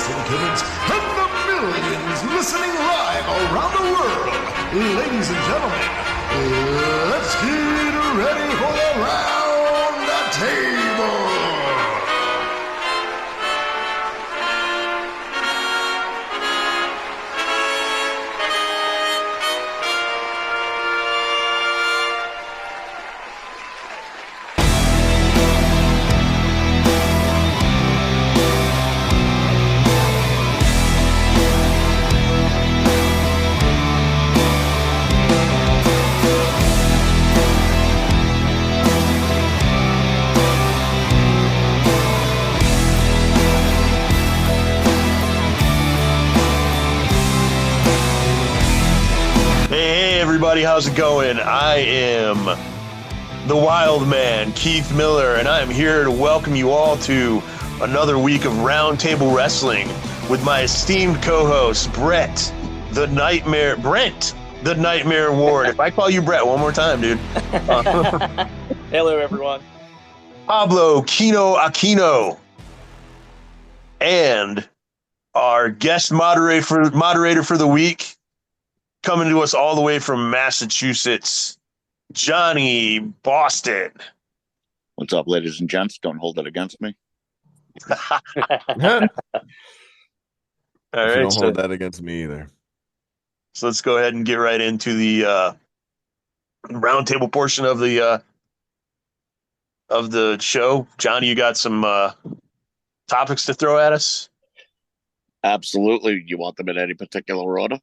wrestling kids and the millions listening live around the world. Ladies and gentlemen, let's get ready for the round table. Everybody, how's it going? I am the Wild Man, Keith Miller, and I am here to welcome you all to another week of Roundtable Wrestling with my esteemed co-host, Brent the Nightmare Ward. If I call you Brett one more time, dude. Hello, everyone. Pablo Kino Aquino. And our guest moderator for the week, coming to us all the way from Massachusetts, Johnny Boston. What's up, ladies and gents? Don't hold it against me. All right, don't hold that against me either. So let's go ahead and get right into the roundtable portion of the show. Johnny, you got some topics to throw at us? Absolutely. You want them in any particular order?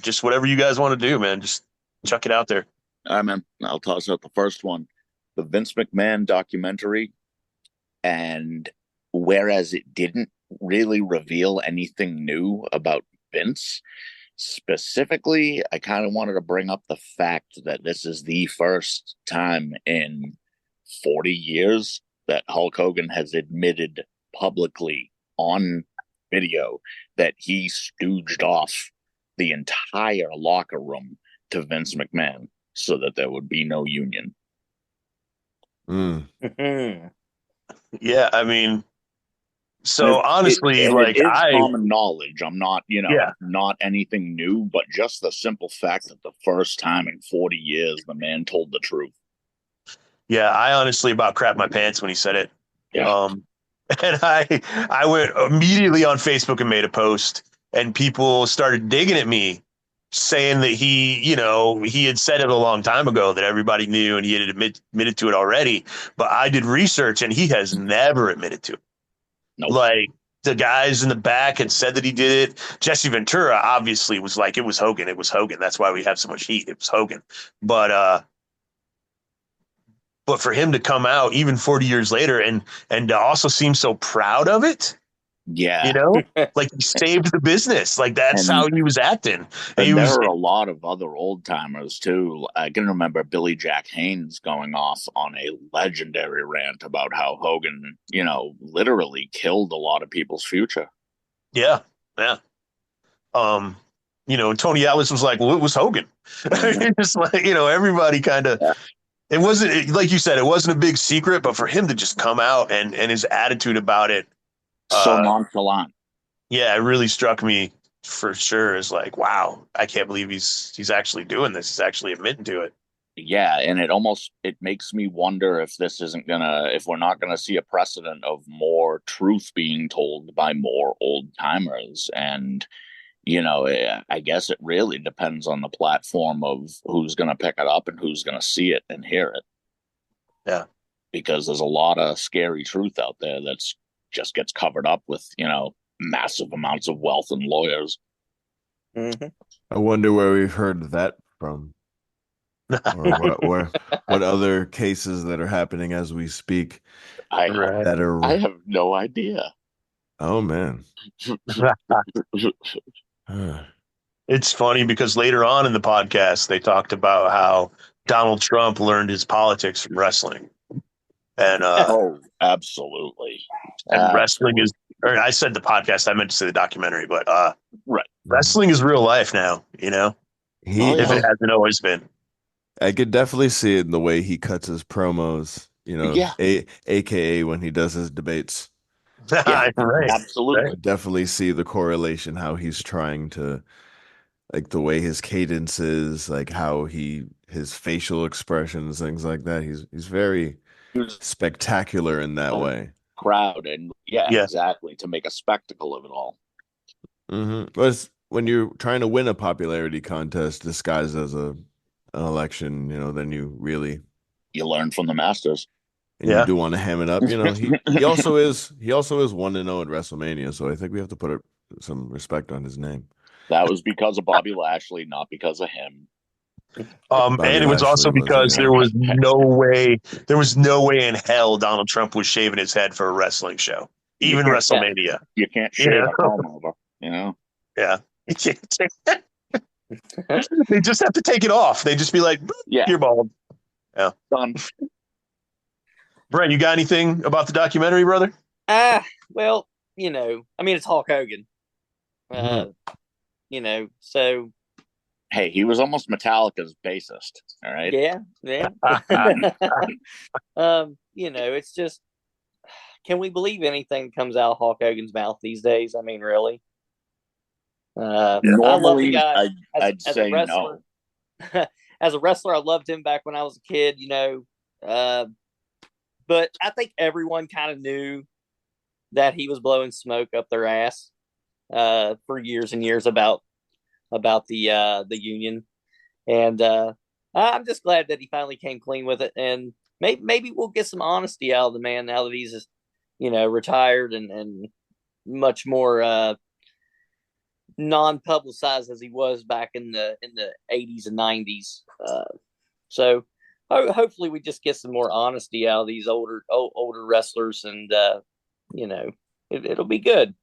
Just whatever you guys want to do, man. Just chuck it out there. All right, man. I'll toss out the first one. The Vince McMahon documentary. And whereas it didn't really reveal anything new about Vince, specifically, I kind of wanted to bring up the fact that this is the first time in 40 years that Hulk Hogan has admitted publicly on video that he stooged off the entire locker room to Vince McMahon so that there would be no union. Yeah, I mean, so honestly, it is common knowledge. I'm not, not anything new, but just the simple fact that the first time in 40 years the man told the truth. Yeah, I honestly about crapped my pants when he said it. Yeah. And I went immediately on Facebook and made a post, and people started digging at me, saying that he had said it a long time ago that everybody knew, and he had admitted to it already. But I did research, and he has never admitted to it. Nope. Like, the guys in the back had said that he did it. Jesse Ventura obviously was like, it was Hogan. It was Hogan. That's why we have so much heat. It was Hogan. But for him to come out even 40 years later and to also seem so proud of it, yeah, like he saved the business. Like that's how he was acting. And there are a lot of other old timers too. I can remember Billy Jack Haynes going off on a legendary rant about how Hogan, literally killed a lot of people's future. Yeah. Tony Atlas was like, well, it was Hogan. Just like, everybody kind of. Yeah. It wasn't, like you said, it wasn't a big secret, but for him to just come out and his attitude about it. So nonchalant. Yeah, it really struck me for sure. It's like, wow, I can't believe he's actually doing this. He's actually admitting to it. Yeah, and it makes me wonder if if we're not gonna see a precedent of more truth being told by more old timers. And I guess it really depends on the platform of who's going to pick it up and who's going to see it and hear it. Yeah. Because there's a lot of scary truth out there that's just gets covered up with, massive amounts of wealth and lawyers. Mm-hmm. I wonder where we've heard that from. Or what other cases that are happening as we speak. I have no idea. Oh, man. It's funny because later on in the podcast, they talked about how Donald Trump learned his politics from wrestling. And absolutely. And wrestling is, or I said the podcast, I meant to say the documentary, but right. Wrestling is real life now, if it hasn't always been. I could definitely see it in the way he cuts his promos, AKA when he does his debates. Yeah, Right. absolutely. I definitely see the correlation, how he's trying to, like the way his cadence is, like how his facial expressions, things like that. He's very He was spectacular in that a way. crowd, and yeah, Yeah. exactly, to make a spectacle of it all. But when you're trying to win a popularity contest disguised as an election, then You learn from the masters. you Yeah. do want to ham it up. He also is 1-0 at WrestleMania, so I think we have to put some respect on his name. That was because of Bobby Lashley, not because of him. Bobby And it was also Lashley was because there. there was no way in hell Donald Trump was shaving his head for a wrestling show, You even can't, WrestleMania. you can't You shave know? a comb over, you know? Yeah. They just have to take it off. They just be like, Yeah, you're bald. done. Brent, you got anything about the documentary, brother? Well, I mean, it's Hulk Hogan. So Hey, he was almost Metallica's bassist, all right? yeah. It's just, can we believe anything that comes out of Hulk Hogan's mouth these days? I mean, really? I love the Normally, guy I'd as say a wrestler. no. As a wrestler, I loved him back when I was a kid, but I think everyone kind of knew that he was blowing smoke up their ass for years and years about the union, and I'm just glad that he finally came clean with it, and maybe we'll get some honesty out of the man now that he's retired and much more non-publicized as he was back in the 80s and 90s. So hopefully we just get some more honesty out of these older wrestlers, and it'll be good.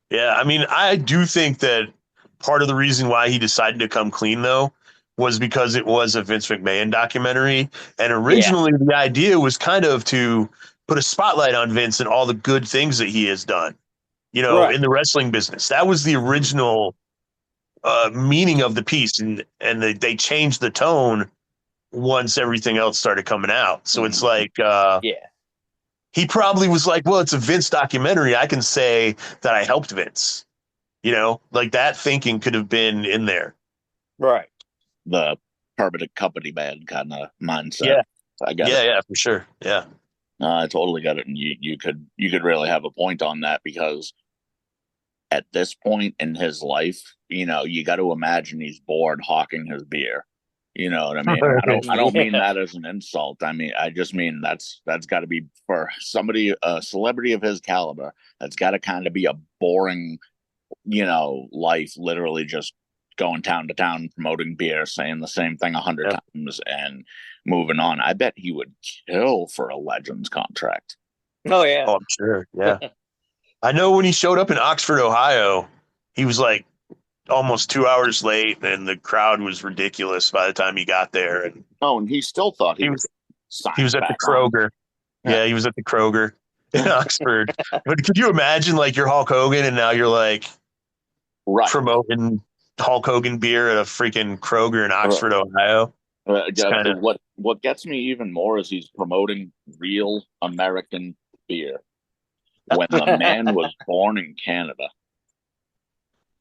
Yeah, I mean, I do think that part of the reason why he decided to come clean, though, was because it was a Vince McMahon documentary. And originally, the idea was kind of to put a spotlight on Vince and all the good things that he has done, Right. in the wrestling business. That was the original meaning of the piece. And they changed the tone once everything else started coming out. So it's like, he probably was like, well, it's a Vince documentary. I can say that I helped Vince. Like that thinking could have been in there. Right. The permanent company man kind of mindset. Yeah. I got it. Yeah, for sure. Yeah. I totally got it. And you could really have a point on that, because at this point in his life, you got to imagine he's bored hawking his beer. You know what I mean? I don't mean that as an insult. I mean, I just mean that's got to be, for somebody, a celebrity of his caliber, that's got to kind of be a boring, life, literally just going town to town promoting beer, saying the same thing 100 times and moving on. I bet he would kill for a Legends contract. Oh yeah. Oh, I'm sure. Yeah. I know when he showed up in Oxford, Ohio, he was like almost 2 hours late, and the crowd was ridiculous by the time he got there. And and he still thought he was at the Kroger. Yeah, he was at the Kroger in Oxford. But could you imagine, like, you're Hulk Hogan and now you're like promoting Hulk Hogan beer at a freaking Kroger in Oxford, Ohio? What gets me even more is he's promoting real American beer when the man was born in Canada.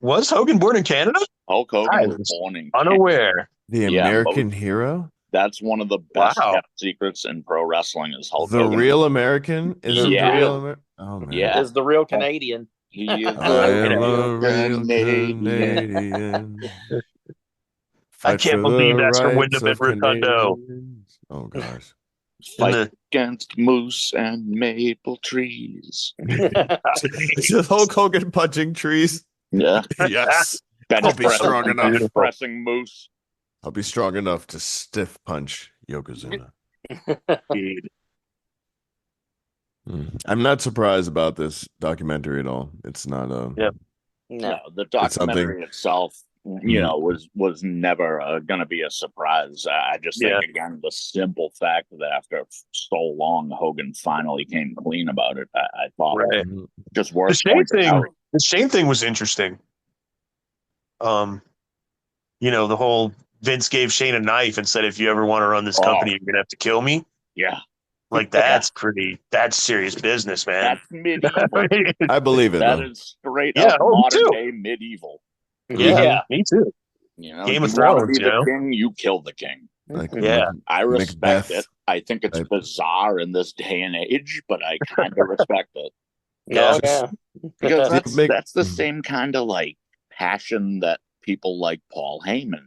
Was Hogan born in Canada? Hulk Hogan was born in unaware. The American hero? That's one of the best kept secrets in pro wrestling, is Hulk Hogan. The real American? Is the real American? Oh, man. Yeah. Is the real Canadian. He is I am a real Canadian. I can't believe that's from Wyndham and Rotundo. Oh, gosh. Fight against moose and maple trees. Is Hulk Hogan punching trees? Yeah. Yes. I'll be strong enough. Pressing moose. I'll be strong enough to stiff punch Yokozuna. I'm not surprised about this documentary at all. It's not No, the documentary itself, was never going to be a surprise. I just think, again, the simple fact that after so long, Hogan finally came clean about it, I thought just worth pointing out. The Shane thing was interesting. The whole Vince gave Shane a knife and said, if you ever want to run this company, you're going to have to kill me. Yeah. Like that's serious business, man. That's medieval. I believe it That though. is straight Yeah, up oh, me modern too. day medieval. Yeah. Me too. You know, Game you of want to Thrones, be the king, you kill the king. Like Yeah. I respect Macbeth it. I think it's type. bizarre in this day and age, but I kind of respect it. Oh, Yeah. yeah. Because See, that's the same kind of like passion that people like Paul Heyman,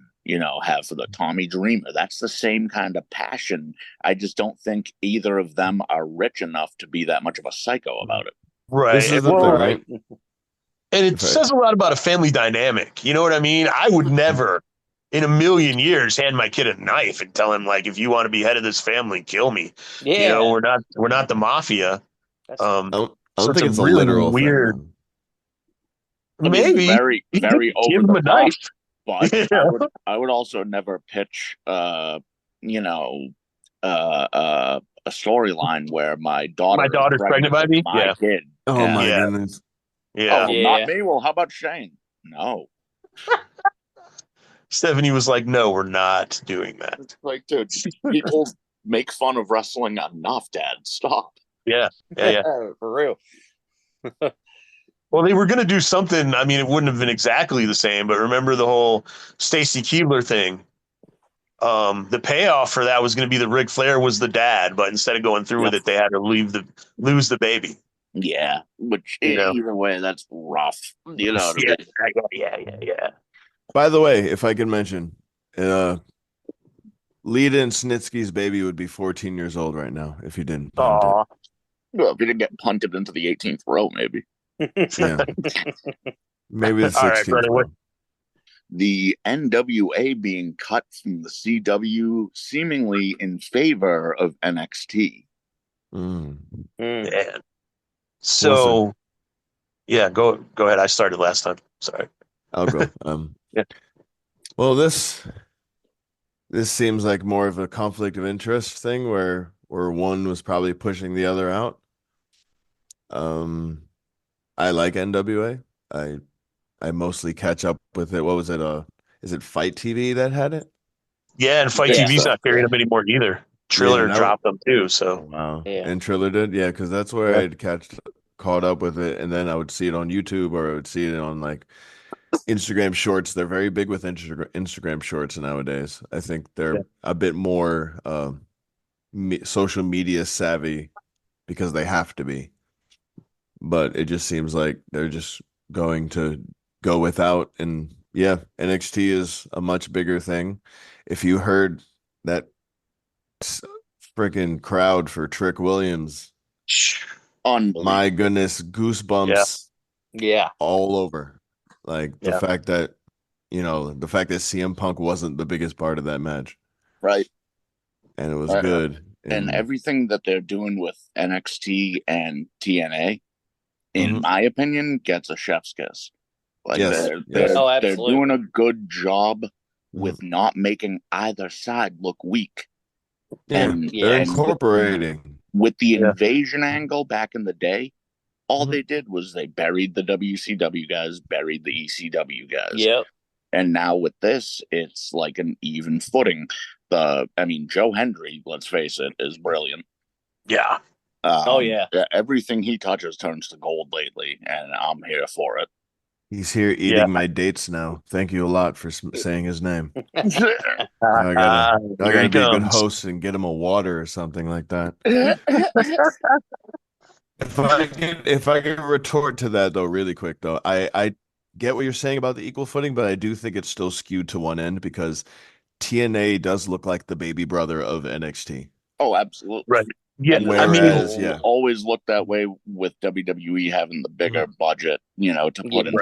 have for the Tommy Dreamer. That's the same kind of passion. I just don't think either of them are rich enough to be that much of a psycho about it. Right. This is the Well, thing, Right. right? and it If I- says a lot about a family dynamic. You know what I mean? I would never in a million years hand my kid a knife and tell him, like, if you want to be head of this family, kill me. Yeah. We're not the mafia. That's- Um, I don't so think it's it's a a really literal weird. thing. I mean, Maybe very, very give over him the a top. knife. But Yeah. I would also never pitch, a storyline where my daughter My daughter's is pregnant by with me? my Yeah. kid. Oh And, my Yeah. goodness. Yeah. Oh, Yeah. not me. Well, how about Shane? No. Stephanie was like, "No, we're not doing that." It's like, dude, people make fun of wrestling enough, Dad. Stop. Yeah. Yeah. For real. Well, they were going to do something. I mean, it wouldn't have been exactly the same, but remember the whole Stacy Keibler thing? The payoff for that was going to be that Ric Flair was the dad, but instead of going through with it, they had to lose the baby. Yeah, which know. either way, that's rough. You know what I Yeah. mean? Yeah. By the way, if I can mention, Lita and Snitsky's baby would be 14 years old right now if he didn't punt Aw. Well, if you didn't get punted into the 18th row, maybe. it. Yeah. Maybe the 16th. All right, brother, what- row. The NWA being cut from the CW seemingly in favor of NXT. Mm. Mm. Man. So, yeah, go ahead. I started last time. Sorry. I'll go. Yeah. Well, this seems like more of a conflict of interest thing where one was probably pushing the other out. I like NWA. I mostly catch up with it. What was it? Is it Fight TV that had it? Yeah, and Fight Yeah. TV's not carrying them anymore either. Triller that dropped them too. So, Wow. Yeah. And Triller did? Yeah, because that's where Yeah. I'd caught up with it, and then I would see it on YouTube or I would see it on like Instagram Shorts. They're very big with Instagram Shorts nowadays. I think they're a bit more social media savvy because they have to be. But it just seems like they're just going to go without. And yeah, NXT is a much bigger thing. If you heard that freaking crowd for Trick Williams, my goodness, goosebumps Yeah. all over. Like the Yeah. fact that CM Punk wasn't the biggest part of that match, Right. and it was Right. good. And everything that they're doing with NXT and TNA, in Mhm. my opinion, gets a chef's kiss. Like Yes, they're, yes. they're, Oh, they're absolutely. doing a good job with not making either side look weak. Yeah, And- they're and- incorporating. With the Yeah. invasion angle back in the day, all Mhm. they did was they buried the WCW guys, buried the ECW guys. Yep. And now with this, it's like an even footing. Joe Hendry, let's face it, is brilliant. yeah. Oh, yeah. Everything he touches turns to gold lately, and I'm here for it. He's here eating Yeah. my dates now. Thank you a lot for saying his name. I Here gotta he be a good comes. host and get him a water or something like that. If I can retort to that though, really quick though, I get what you're saying about the equal footing, but I do think it's still skewed to one end because TNA does look like the baby brother of NXT. Oh, absolutely. Right. Yeah. And I mean, Whereas- yeah. always looked that way with WWE having the bigger budget, to put into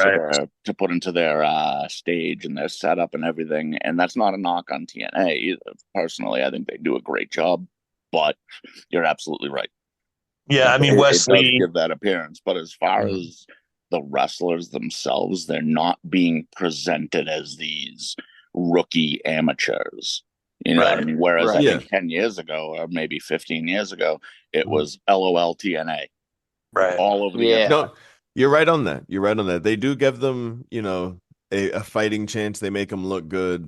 Right. their stage and their setup and everything. And that's not a knock on TNA either. Personally, I think they do a great job. But you're absolutely right. yeah. I mean, It does Wesley. give that appearance, but as far Mhm. as the wrestlers themselves, they're not being presented as these rookie amateurs. You know what I mean? Whereas I Right. think 10 years ago, or maybe 15 years ago, it Mhm. was LOL TNA Right. all over the Yeah. internet. No, you're right on that. You're right on that. They do give them, a fighting chance. They make them look good.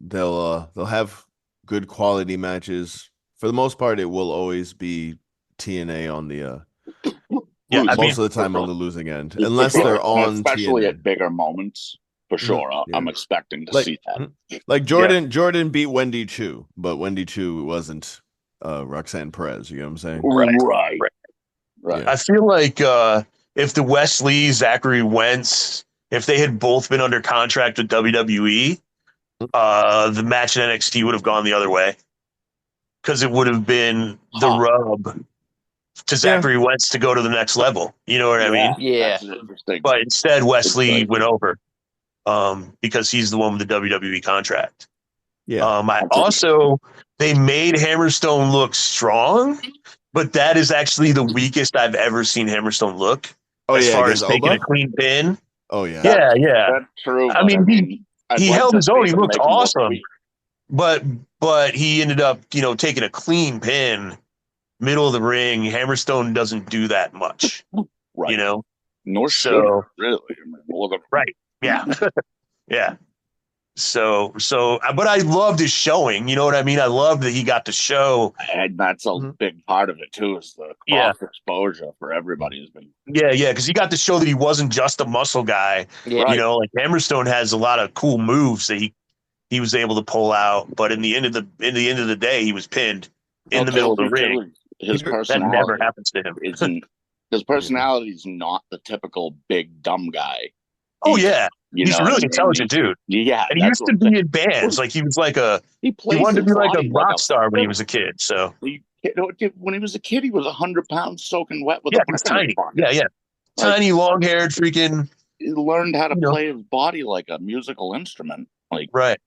They'll have good quality matches for the most part, it will always be TNA on the Yeah, I mean, most of the time on the losing end, For unless sure. they're on especially TNA. at bigger moments. For sure, Yeah. I'm expecting to Like- see that. Like Jordan beat Wendy Chu, but Wendy Chu wasn't Roxanne Perez. You know what I'm saying? Right. Yeah. I feel like if the Wesley, Zachary Wentz, if they had both been under contract with WWE, the match in NXT would have gone the other way because it would have been the rub to Zachary Wentz to go to the next level. You know what I mean? Yeah. That's interesting. But instead, Wesley Exactly. went over because he's the one with the WWE contract. Yeah. I also, they made Hammerstone look strong, but that is actually the weakest I've ever seen Hammerstone look as far as against taking Oba? a clean pin. Oh yeah. Yeah. That's true. I but mean, I'd he like held to his see own. He them looked make him look awesome. weak. But he ended up, taking a clean pin, middle of the ring. Hammerstone doesn't do that much, Right. So- Nor should it, really. I mean, look at- Right. Yeah. Yeah. So, but I loved his showing. You know what I mean? I loved that he got to show. And that's a Mhm. big part of it too, is the Yeah. cross exposure for everybody has been Yeah, because he got to show that he wasn't just a muscle guy. Yeah. Right. Like Hammerstone has a lot of cool moves that he was able to pull out. But in the end of the day, he was pinned in the middle of the ring. His That never personality happens to him. isn't. His personality is not the typical big dumb guy. Oh yeah, he's a know really what I mean? intelligent dude. Yeah, And he used to be in bands. Like he was like he he wanted to his be like a body rock star when he was a kid. So When he was a kid, he was 100 pounds soaking wet with yeah, a he's brick in his tiny. pocket. Yeah, tiny, long haired, freaking He learned how to You know. play his body like a musical instrument. Like, right.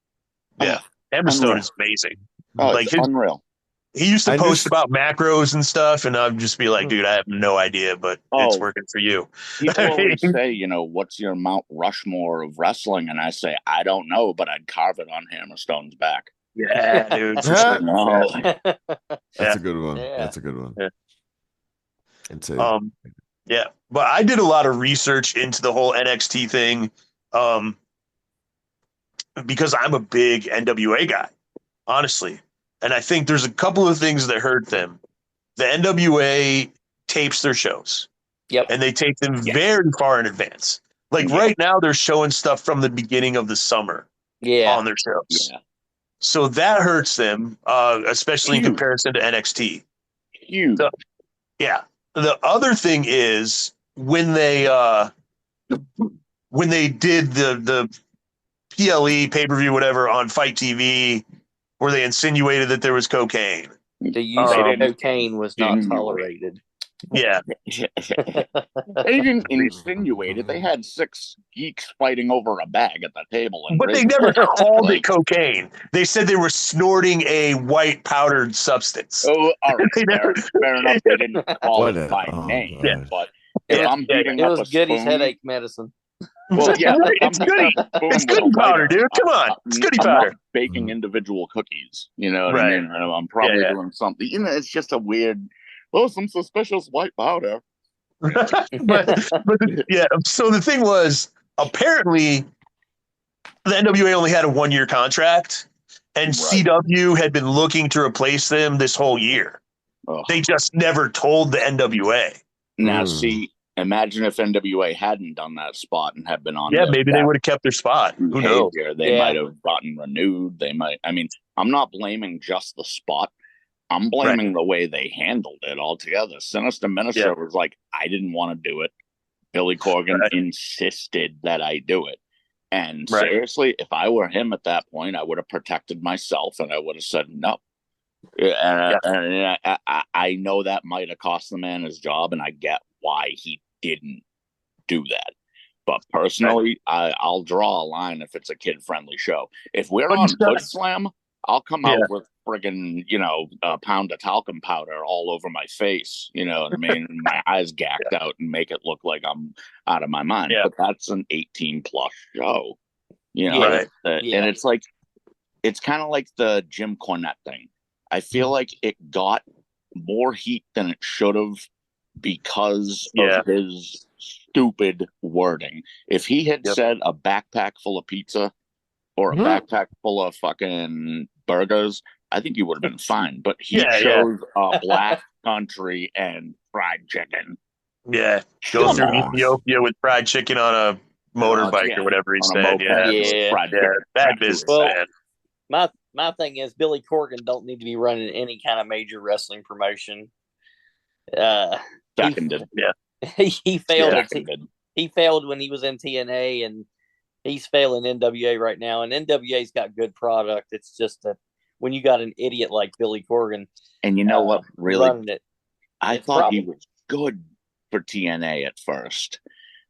Yeah, Hammerstone unreal. is amazing. oh, Like it's his- unreal. He used to I post just- about macros and stuff, and I'd just be like, dude, I have no idea, but it's Oh. working for you. People always say, what's your Mount Rushmore of wrestling? And I say, I don't know, but I'd carve it on Hammerstone's back. Yeah, dude. Huh? No. That's a good one. Yeah. That's a good one. Yeah. It's a, Yeah, but I did a lot of research into the whole NXT thing, because I'm a big NWA guy, honestly, and I think there's a couple of things that hurt them. The NWA tapes their shows, Yep. and they tape them Yeah. very far in advance. Like Yeah. right now, they're showing stuff from the beginning of the summer Yeah. on their shows, Yeah. so that hurts them, especially in Huge. comparison to NXT. Huge. So- Yeah. The other thing is when they did the PLE pay-per-view, whatever, on Fight TV, where they insinuated that there was cocaine. The use of Um, cocaine was not insinuate. tolerated. Yeah. They didn't insinuate it. They had 6 geeks fighting over a bag at the table. And But they never called it cocaine. They said they were snorting a white powdered substance. Oh, all right. They never- fair enough. They didn't call What it a- by oh, name. God. But if Yeah, I'm yeah, beating It up was a Goody's spoon, headache medicine. Well, yeah, Right, I'm it's goody. hitting a spoon It's with goody a powder, lighter. dude. Come on. It's goody I'm not powder. baking individual cookies. You know what I Right. mean? I'm probably Yeah. doing something. It's just a weird. Oh, some suspicious white powder. but yeah, so the thing was, apparently the NWA only had a 1-year contract, and Right. CW had been looking to replace them this whole year. Ugh. They just never told the NWA. Now, Hmm. see, imagine if NWA hadn't done that spot and had been on. Yeah, the- maybe they that would have kept their spot. Who knows? behavior, They Yeah. might have gotten renewed. They might. I mean, I'm not blaming just the spot. I'm blaming the way they handled it altogether. Sinister Minister Yeah. was like, I didn't want to do it. Billy Corgan Right. insisted that I do it. And Right. seriously, if I were him at that point, I would have protected myself and I would have said no. And I know that might have cost the man his job, and I get why he didn't do that. But personally, I'll draw a line if it's a kid-friendly show. If we're But on he's not- Push Slam, I'll come Yeah. out with friggin', a pound of talcum powder all over my face. You know what I mean? And my eyes gacked out and make it look like I'm out of my mind. Yeah. But that's an 18-plus show. You know, Right. Yeah. And it's like, it's kind of like the Jim Cornette thing. I feel like it got more heat than it should have because Yeah. of his stupid wording. If he had Yep. said a backpack full of pizza or a Mhm. backpack full of fucking burgers, I think you would have been fine. But he Yeah, chose Black Country and Fried Chicken. Yeah, go Come through on. Ethiopia with fried chicken on a motorbike Yeah, or whatever he on a said. moped Yeah, with Yeah. fried yeah, chicken. bad Absolutely. business, Well, man. my thing is Billy Corgan don't need to be running any kind of major wrestling promotion. Seconded. He failed. Seconded. He failed when he was in TNA, and he's failing NWA right now. And NWA's got good product. It's just that when you got an idiot like Billy Corgan, And you know what? Really, running it, I thought he was good for TNA at first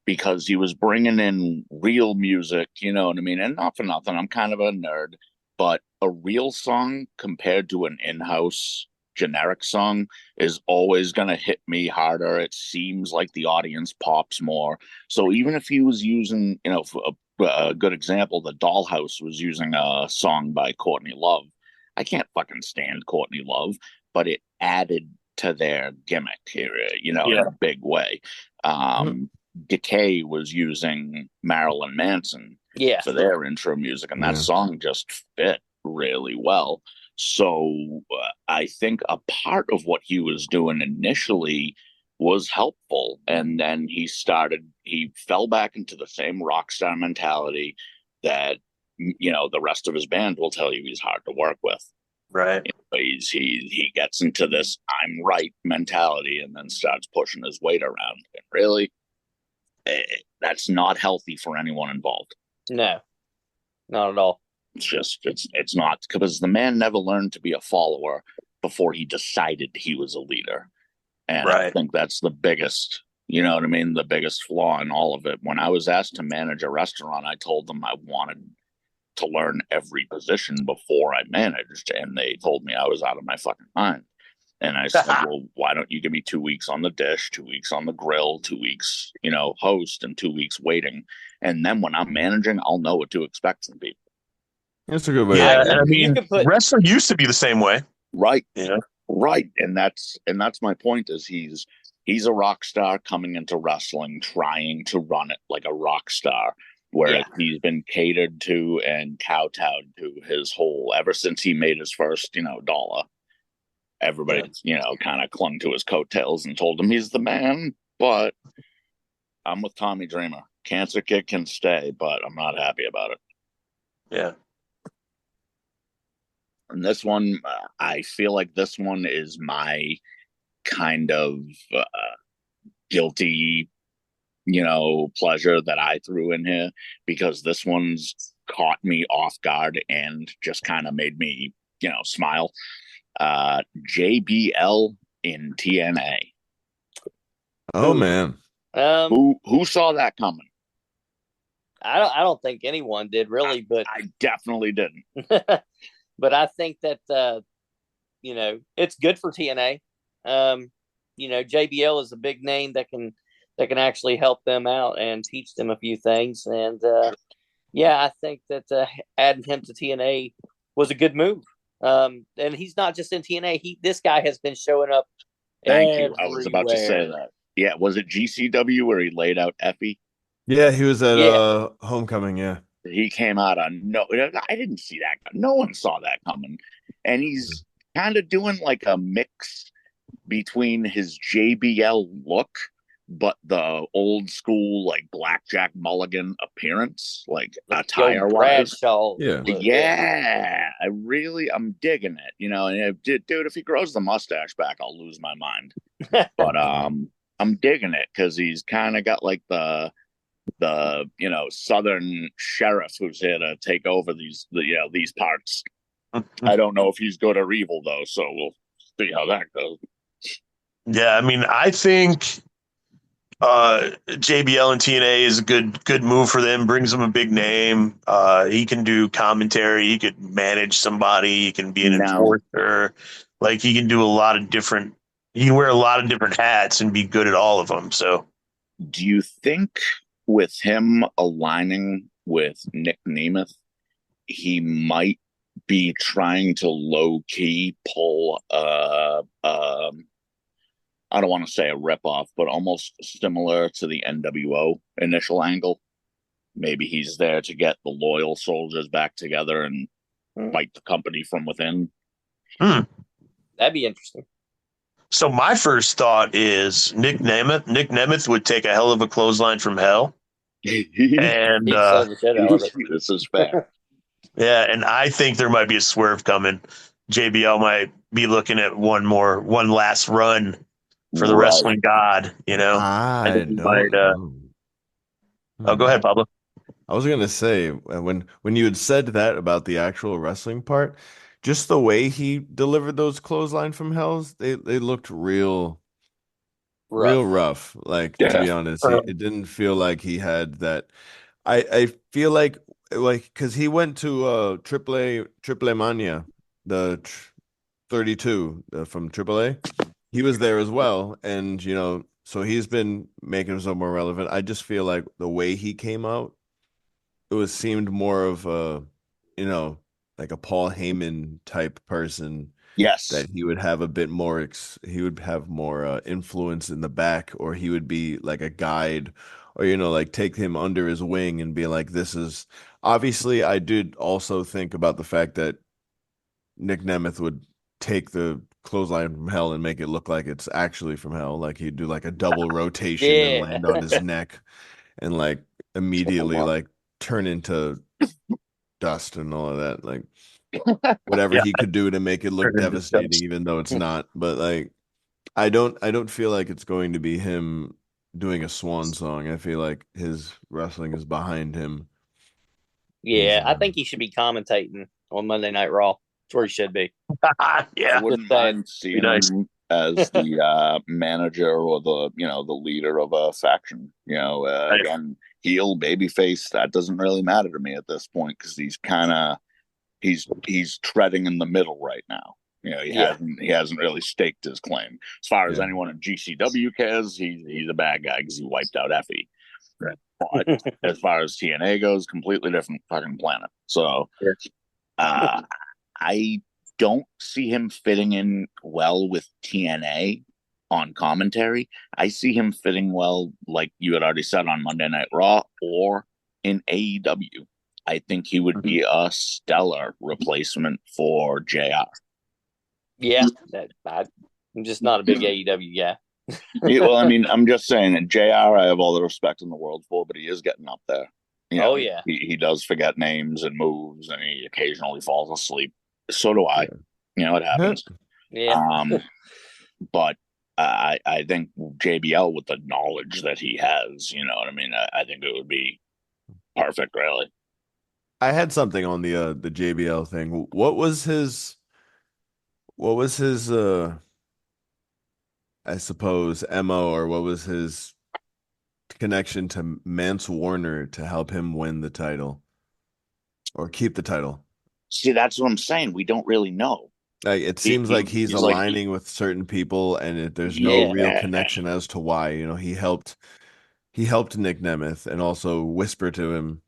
because he was bringing in real music, you know what I mean? And not for nothing, I'm kind of a nerd, but a real song compared to an in-house generic song is always going to hit me harder. It seems like the audience pops more. So even if he was using, you know, for a good example, the Dollhouse was using a song by Courtney Love. I can't fucking stand Courtney Love, but it added to their gimmick here, you know, in a big way. Decay was using Marilyn Manson for their intro music, and that song just fit really well. So I think a part of what he was doing initially was helpful, and then he fell back into the same rock star mentality that, you know, the rest of his band will tell you he's hard to work with. Right. He gets into this I'm right mentality and then starts pushing his weight around. And really, that's not healthy for anyone involved. No, not at all. It's not, because the man never learned to be a follower before he decided he was a leader. And I think that's the biggest, you know what I mean, the biggest flaw in all of it. When I was asked to manage a restaurant, I told them I wanted to learn every position before I managed, and they told me I was out of my fucking mind. And I said, well, why don't you give me 2 weeks on the dish, 2 weeks on the grill, 2 weeks, you know, host, and 2 weeks waiting. And then when I'm managing, I'll know what to expect from people. That's a good way. Yeah, I mean, wrestling used to be the same way. Right. Yeah. Right. And that's my point, is he's a rock star coming into wrestling, trying to run it like a rock star, where he's been catered to and kowtowed to his whole, ever since he made his first, you know, dollar. Everybody, you know, kind of clung to his coattails and told him he's the man. But I'm with Tommy Dreamer. Cancer Kid can stay, but I'm not happy about it. Yeah. And this one, I feel like this one is my kind of guilty, you know, pleasure that I threw in here, because this one's caught me off guard and just kind of made me, you know, smile. JBL in TNA. Oh man. Who saw that coming? I don't think anyone did really, but I definitely didn't. But I think that you know, it's good for TNA. You know, JBL is a big name that can actually help them out and teach them a few things. And yeah, I think that adding him to TNA was a good move. And he's not just in TNA. This guy has been showing up. Thank you. I was about to say that. Yeah, was it GCW where he laid out Effie? Yeah, he was at Homecoming. Yeah, he came out on I didn't see that. No one saw that coming, and he's kind of doing like a mix between his JBL look, but the old school like Blackjack Mulligan appearance, like attire wise. Yeah, I'm digging it. You know, and dude, if he grows the mustache back, I'll lose my mind. But I'm digging it because he's kind of got like the you know, Southern sheriff who's here to take over these parts. I don't know if he's good or evil though, so we'll see how that goes. Yeah, I mean, I think JBL and TNA is a good move for them. Brings them a big name. He can do commentary. He could manage somebody. He can be an enforcer. Like he can do a lot of different. He can wear a lot of different hats and be good at all of them. So, do you think with him aligning with Nick Nemeth, he might be trying to low key pull I don't want to say a ripoff, but almost similar to the NWO initial angle? Maybe he's there to get the loyal soldiers back together and fight the company from within. That'd be interesting. So my first thought is Nick Nemeth. Nick Nemeth would take a hell of a clothesline from hell, and He'd sell the shit out of it. This is fair. yeah, and I think there might be a swerve coming. JBL might be looking at one last run for the Right. wrestling god. I And he don't might, know. Oh, go ahead, Pablo. I was gonna say when you had said that about the actual wrestling part, just the way he delivered those clothesline from hells, they looked real rough. Like, to be honest, it didn't feel like he had that. I feel like because he went to Triple Mania, the 32 from AAA. He was there as well, and so he's been making himself more relevant. I just feel like the way he came out, it seemed more of a, like a Paul Heyman type person. Yes. That he would have a bit more, he would have more influence in the back, or he would be like a guide, or, like take him under his wing and be like, this is obviously. I did also think about the fact that Nick Nemeth would take the clothesline from hell and make it look like it's actually from hell. Like he'd do like a double rotation and land on his neck and like immediately like turn into dust and all of that. Like whatever he could do to make it look devastating, even though it's not. But like I don't feel like it's going to be him doing a swan song. I feel like his wrestling is behind him. Yeah, I think he should be commentating on Monday Night Raw. That's where he should be. Yeah, I wouldn't mind seeing him as the manager or the the leader of a faction. Again, heel, babyface, that doesn't really matter to me at this point because he's kind of he's treading in the middle right now. He hasn't really staked his claim. As far as anyone in GCW cares, he's a bad guy because he wiped out Effie. Right. But as far as TNA goes, completely different fucking planet. So I don't see him fitting in well with TNA on commentary. I see him fitting well, like you had already said, on Monday Night Raw or in AEW. I think he would be a stellar replacement for JR. Yeah, I'm just not a big AEW guy. Well, I mean, I'm just saying that JR, I have all the respect in the world for, but he is getting up there. He does forget names and moves, and he occasionally falls asleep. So do I. It happens. Yeah. But I think JBL, with the knowledge that he has, you know what I mean? I think it would be perfect, really. I had something on the JBL thing. What was his I suppose MO, or what was his connection to Mance Warner to help him win the title or keep the title? See, that's what I'm saying. We don't really know. Like, it seems like he's aligning with certain people, and there's no real connection as to why. He helped Nick Nemeth and also whisper to him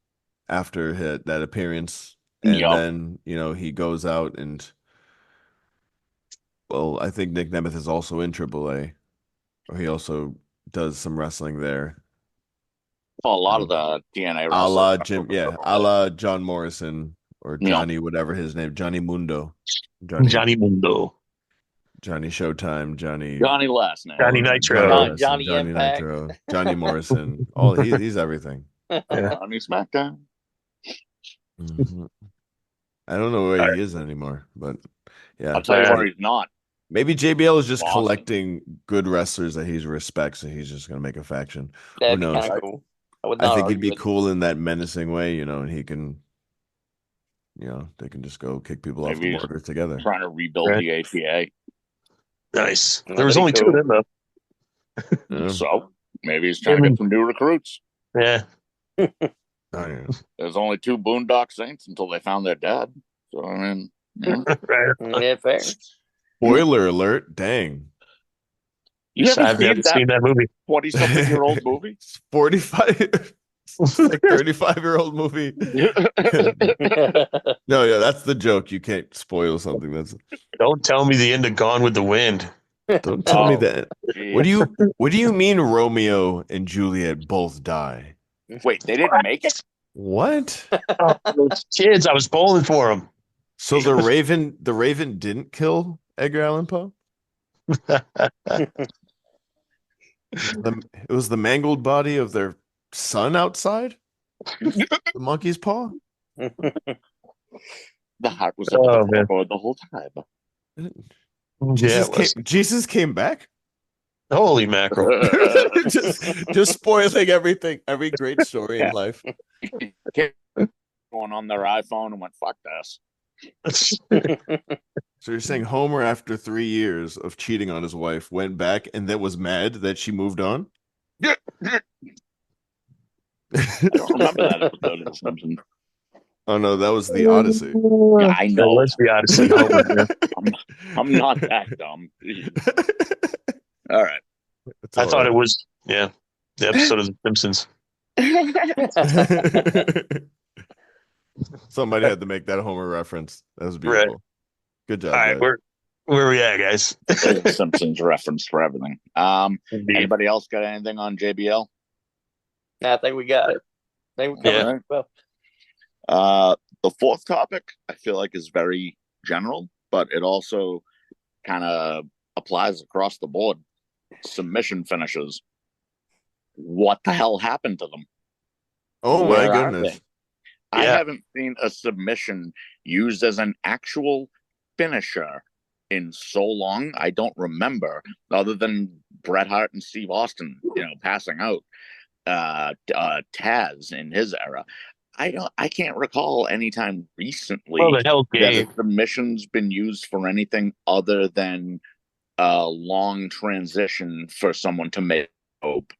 after that appearance, and then he goes out and, well, I think Nick Nemeth is also in AAA, or he also does some wrestling there. Well, a lot of the TNA wrestlers, a la John Morrison or Johnny, whatever his name, Johnny Mundo, Johnny Mundo, Johnny Showtime, Johnny last name, Johnny Nitro, Johnny Impact, Nitro, Johnny Morrison. He's everything. Johnny SmackDown. Mm-hmm. I don't know where he is anymore, but yeah, I'll tell you where he's not. Maybe JBL is just collecting good wrestlers that he respects, and he's just gonna make a faction. That'd Who knows? Cool. I think he'd be cool in that menacing way, and he can, they can just go kick people off the border together. Trying to rebuild the APA. Nice. There was only two of them, though. So maybe he's trying to get some new recruits. Yeah. There's only 2 Boondock Saints until they found their dad. So, I mean, yeah, fair. Spoiler alert. Dang. I've never seen that movie. 20-something-year-old movie? 45. 35-year-old movie. No, yeah, that's the joke. You can't spoil something. Don't tell me the end of Gone with the Wind. Don't tell me that. What do you mean Romeo and Juliet both die? Wait, they didn't make it? What? Those kids, I was bowling for them. So the Raven didn't kill Edgar Allan Poe? It was the mangled body of their son outside the monkey's paw. The heart was Oh, at the man. floorboard the whole time. Jesus came back. Holy mackerel. just spoiling everything, every great story in life. Going on their iPhone and went, fuck this. So you're saying Homer, after 3 years of cheating on his wife, went back and then was mad that she moved on? I don't remember that episode of The Simpsons. Oh no, that was the Odyssey. Yeah, I That know. was the Odyssey. Homer, yeah. I'm not that dumb. All right. I thought it was, the episode of The Simpsons. Somebody had to make that Homer reference. That was beautiful. Right. Good job. All right, guys. where are we at, guys? The Simpsons reference for everything. Indeed. Anybody else got anything on JBL? I think we got it. I think we covered it well. The fourth topic I feel like is very general, but it also kind of applies across the board. Submission finishes. What the hell happened to them? Oh Where my are goodness. they? I haven't seen a submission used as an actual finisher in so long. I don't remember, other than Bret Hart and Steve Austin, passing out. Taz in his era. I can't recall any time recently Oh, the Hell's that Game. a submission's been used for anything other than a long transition for someone to make hope,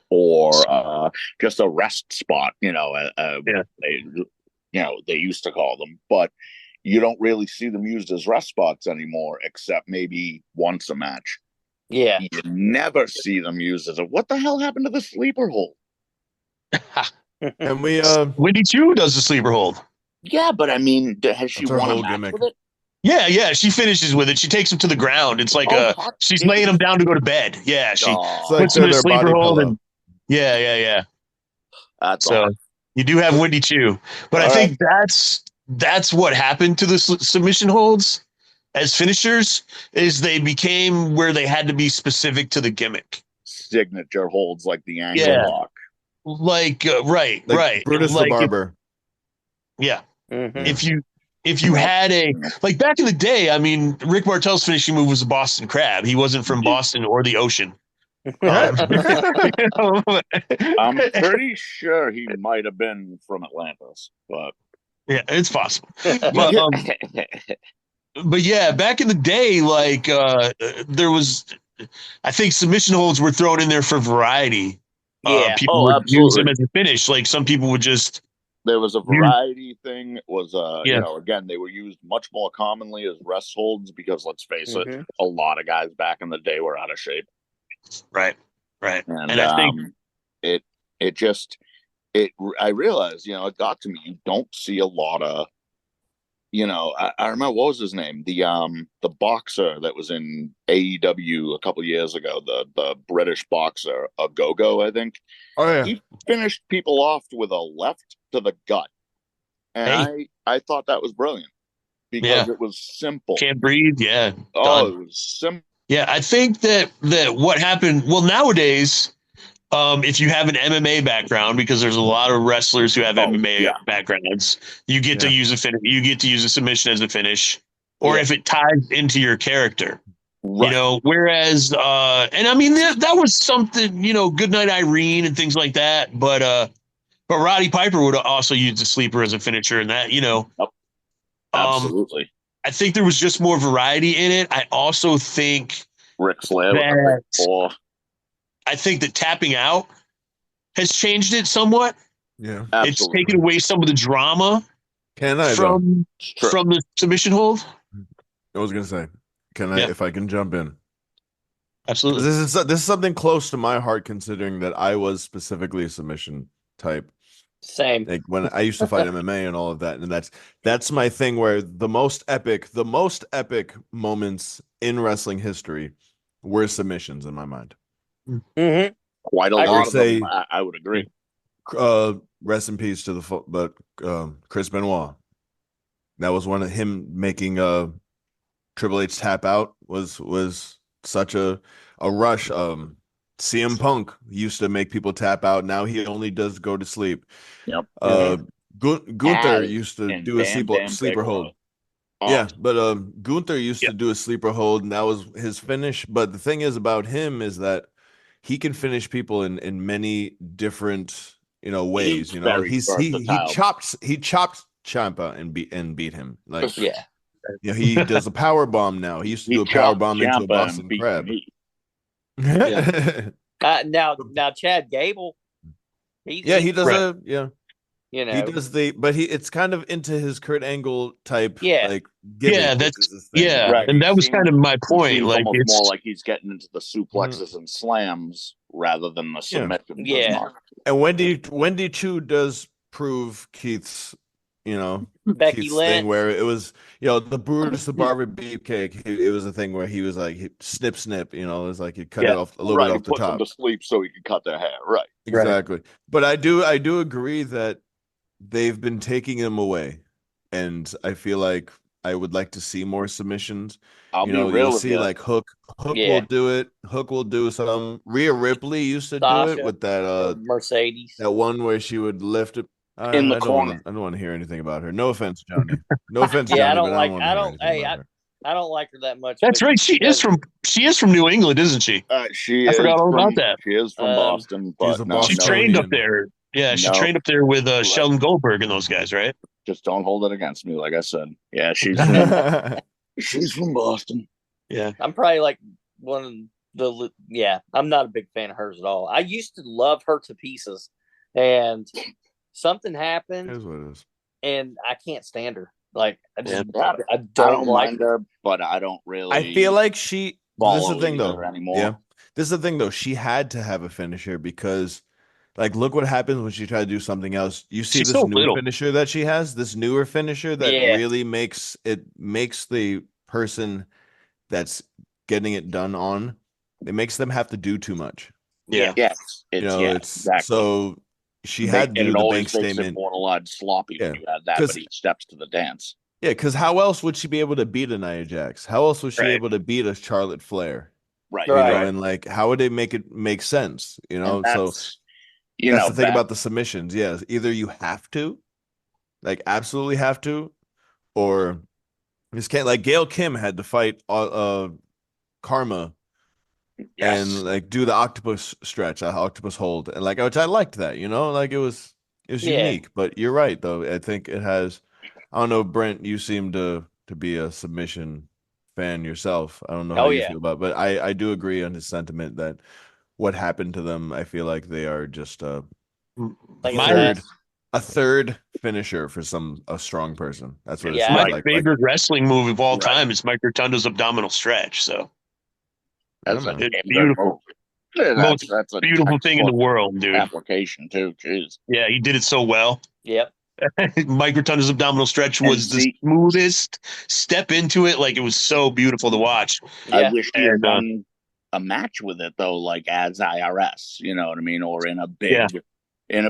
or just a rest spot. They used to call them, but you don't really see them used as rest spots anymore, except maybe once a match. Yeah. You never see them used as a, what the hell happened to the sleeper hold? And we Wendy Chu does the sleeper hold. Yeah, but I mean, has she That's her won a whole match gimmick. with it? Yeah, she finishes with it. She takes him to the ground. It's like she's laying him down to go to bed. Yeah, she it's like puts him in a their sleeper body hold. pillow. And yeah. That's So all. you do have Wendy Chu, but All I think that's what happened to the submission holds as finishers is they became where they had to be specific to the gimmick. Signature holds like the angle Yeah. lock. Like right. Brutus like the Barber. Mhm. If you had a, like back in the day, I mean, Rick Martel's finishing move was the Boston Crab. He wasn't from Boston or the ocean. I'm pretty sure he might have been from Atlantis, but Yeah, it's possible. But yeah, back in the day, like there was, I think submission holds were thrown in there for variety. Yeah. People would use them as a finish. Like some people would just, there was a variety thing. It was Yeah. Again, they were used much more commonly as rest holds because let's face it, Mhm. a lot of guys back in the day were out of shape. right. And I think I realized, it got to me. You don't see a lot of, I remember, what was his name? The boxer that was in AEW a couple years ago, the British boxer, Ogogo, I think. Oh yeah. He finished people off with a left to the gut. And I thought that was brilliant because it was simple. can't breathe. Yeah. Oh, done. it was simple. Yeah, I think that what happened. Well, nowadays, if you have an MMA background, because there's a lot of wrestlers who have MMA backgrounds, you get to use a finish. You get to use a submission as a finish, or if it ties into your character. Right. Whereas, and I mean that was something. Goodnight Irene and things like that. But Roddy Piper would also use the sleeper as a finisher, and that Absolutely. I think there was just more variety in it. I also think Ric Flair with the that big four. I think that tapping out has changed it somewhat. Yeah. Absolutely. It's taken away some of the drama Can I though? from the submission hold. I was gonna say, can I if I can jump in? Absolutely. This is something close to my heart, considering that I was specifically a submission type. Same. Like when I used to fight MMA and all of that, and that's my thing. Where the most epic moments in wrestling history were submissions in my mind. Mm-hmm. Quite a I lot would of say- them. I would agree. Rest in peace to Chris Benoit. That was one of him making Triple H tap out was such a rush. CM Punk used to make people tap out. Now he only does go to sleep. Yep. Gunther As used to in do a Bam Bam sleeper hold. Bigelow. Yeah, but Gunther used Yeah. to do a sleeper hold, and that was his finish. But the thing is about him is that he can finish people in many different ways. He's very He versatile. chopped Ciampa and beat him. Like Yeah. he does a power bomb now. He used to do a power chopped bomb into a Ciampa Boston and beat Crab. me. Now Chad Gable, He does Right. you know, he does it's kind of into his Kurt Angle type Yeah. like gimmick. Yeah, which that's is his thing. yeah, Right. and that was Seems- kind of my It point. seems Like almost it's more like he's getting into the suplexes and slams rather than the submissions. Yeah. And Wendy Chu does prove Keith's Becky Keith's Lynch. thing where it was the Brutus the Barber beefcake. It was a thing where he was like snip. It was like he cut it off a little Right, bit he off the puts them top. to sleep so he can cut their hair. Right. Exactly. But I do agree that they've been taking them away, and I feel like I would like to see more submissions. I'll be real You'll with see you. like Hook Yeah. will do it. Hook will do some. Rhea Ripley used to do Sasha, it with that Mercedes. that one where she would lift it. In the I don't corner. want to hear anything about her. No offense, Johnny. No offense, Yeah, Johnny. I but don't I like. don't I want to don't. hear anything Hey, about her. I don't like her that much. that's but right. She is from New England, isn't she? She I is forgot all from, about that. She is from Boston, she's but a no, She Bostonian. trained up there. Yeah, she No. trained up there with Right. Sheldon Goldberg and those guys, right? just don't hold it against me. Like I said, yeah, she's from, she's from Boston. Yeah. I'm probably like one of the. Yeah, I'm not a big fan of hers at all. I used to love her to pieces, and something happened, Here's what it is. and I can't stand her. Like I just, Yeah. I I don't like mind her, but I don't really. I feel like this is follow the thing though. either anymore. Yeah. This is the thing though. She had to have a finisher because like look what happens when she tried to do something else. You see She's this so new little. finisher that she has, this newer finisher that Yeah. really makes the person that's getting it done on, it makes them have to do too much. Yeah. Yes, it's It's so she had to and do it the always bank makes it statement. borderline sloppy when Yeah. you add that, 'Cause- but he steps to the dance. Yeah, because how else would she be able to beat a Nia Jax? How else was she Right. able to beat a Charlotte Flair? Right. Right. And like how would they make it make sense? And So that's, that's the thing about the submissions. Yes, either you have to, like absolutely have to, or just can't. Like Gail Kim had to fight Karma yes. and like do the octopus stretch, octopus hold, and like which I liked that. Like it was Yeah. unique. But you're right though. I think it has. I don't know, Brent. You seem to be a submission fan yourself. I don't know how you yeah. feel about, but I do agree on his sentiment that what happened to them. I feel like they are just Like My- a third finisher for a strong person. That's what it Yeah. seems My like. favorite wrestling move of all Right. time is Mike Rotundo's abdominal stretch. So That's Yeah, a man. it's damn good beautiful. move. Yeah, Most that's a beautiful thing in the textbook world, dude. application too. Jeez. Yeah, he did it so well. Yep. Mike Rotundo's abdominal stretch was And the see- smoothest step into it. Like it was so beautiful to watch. Yeah. I wish he had And, done a match with it though, like as IRS, you know what I mean, or in a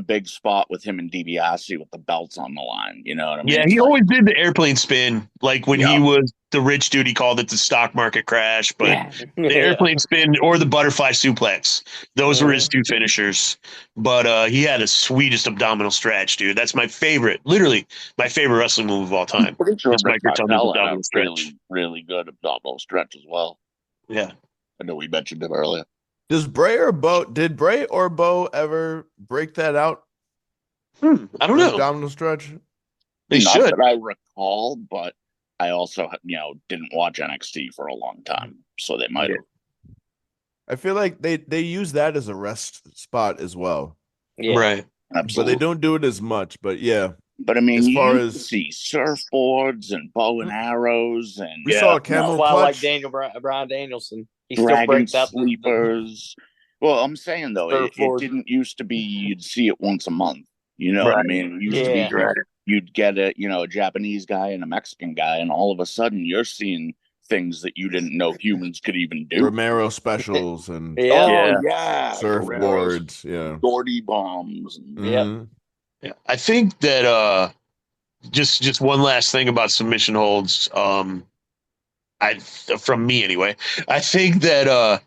big spot with him and DiBiase with the belts on the line. You know what I mean? Yeah, he Like, always did the airplane spin. Like when he Yeah. was the rich dude, he called it the stock market crash. But Yeah. the airplane spin or the butterfly suplex, those were his two finishers. But he had the sweetest abdominal stretch, dude. That's my favorite, literally my favorite wrestling move of all time. pretty sure It's Rick Mike Rotundo's Martel had abdominal a stretch. really, really good abdominal stretch as well. Yeah. I know we mentioned it earlier. did Bray or Bo ever break that out? I don't know. Abdominal stretch. They Not should. that I recall, but I also, didn't watch NXT for a long time, so they might have. I feel like they use that as a rest spot as well, Yeah. Right. but Absolutely. they don't do it as much. But yeah, But I mean, as you far used to as- see surfboards and bow and arrows and we Yeah. saw a That's camel why I like clutch. Daniel Bryan Danielson. He still dragon breaks out the sleepers. Well, I'm saying though, it Surfboard. didn't used to be you'd see it once a month. You know what I Right. mean? It used Yeah. to be you'd get a Japanese guy and a Mexican guy, and all of a sudden you're seeing things that you didn't know humans could even do. Romero specials and Yeah. Oh yeah, surfboards. Yeah. Gordy bombs. Yep. Mhm. Yeah. I think that just one last thing about submission holds. From me anyway, I think that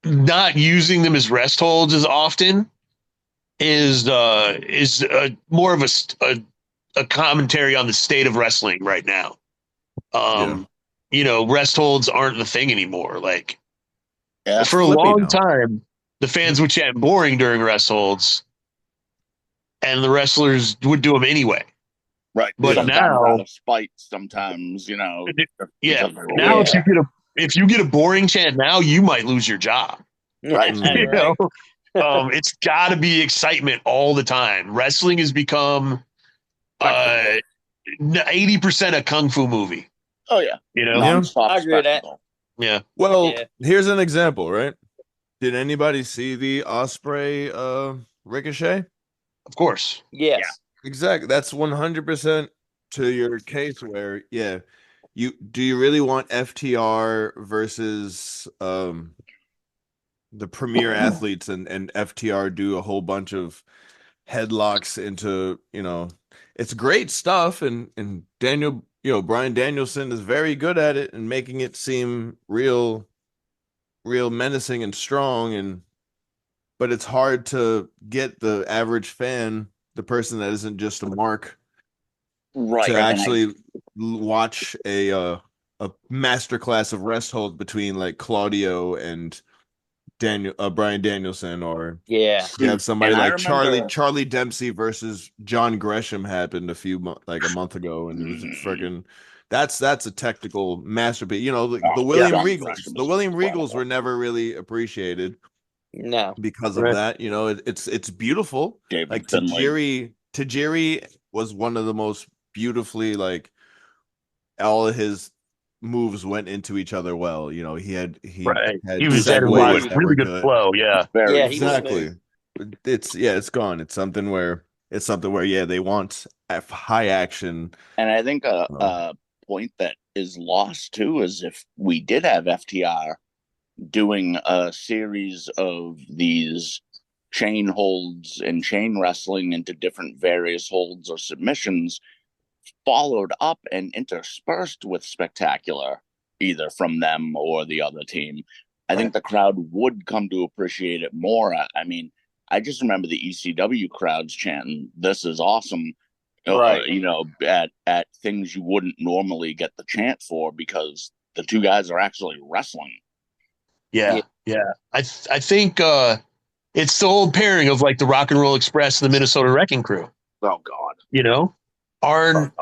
not using them as rest holds as often is more of a commentary on the state of wrestling right now. Rest holds aren't the thing anymore. Like for a long time, the fans would chant boring during rest holds, and the wrestlers would do them anyway. Right. But sometimes now, out of spite, sometimes, Now if you get a boring chant now, you might lose your job. Right. It's got to be excitement all the time. Wrestling has become 80% a kung fu movie. Oh yeah. I agree with that. Yeah. Well, here's an example, right? Did anybody see the Osprey Ricochet? Of course. Yes. Yeah. Exactly. That's 100% to your case where, do you really want FTR versus the premier athletes and FTR do a whole bunch of headlocks into, it's great stuff and Daniel, Bryan Danielson is very good at it and making it seem real menacing and strong but it's hard to get the average fan, the person that isn't just a mark, right, to actually watch a masterclass of rest holds between like Claudio and Bryan Danielson, or you have somebody like Charlie Dempsey versus John Gresham happened a month ago, and it was freaking. That's a technical masterpiece. The William Regals. The William Regals were never really appreciated. No, because of that, it's beautiful. David like Finlay. Tajiri was one of the most beautifully, like, all of his moves went into each other well. He was at a really good flow. Yeah, exactly. It's gone. It's something where they want high action. And I think a point that is lost too is if we did have FTR doing a series of these chain holds and chain wrestling into different various holds or submissions, followed up and interspersed with spectacular, either from them or the other team, I think the crowd would come to appreciate it more. I mean, I just remember the ECW crowds chanting, "This is awesome." At things you wouldn't normally get the chant for because the two guys are actually wrestling. Yeah. I think it's the old pairing of like the Rock and Roll Express and the Minnesota Wrecking Crew. Oh God. Arn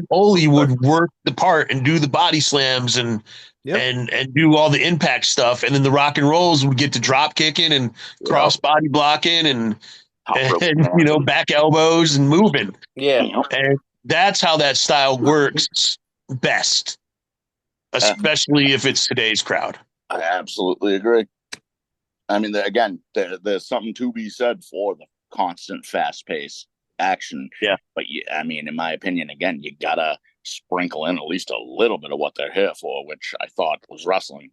Ole would work the part and do the body slams and do all the impact stuff, and then the Rock and Rolls would get to drop kicking and cross body blocking and back elbows and moving. Yeah, and that's how that style works best, especially if it's today's crowd. I absolutely agree. I mean, again, there's something to be said for the constant, fast-paced action. Yeah. But, I mean, in my opinion, again, you got to sprinkle in at least a little bit of what they're here for, which I thought was wrestling.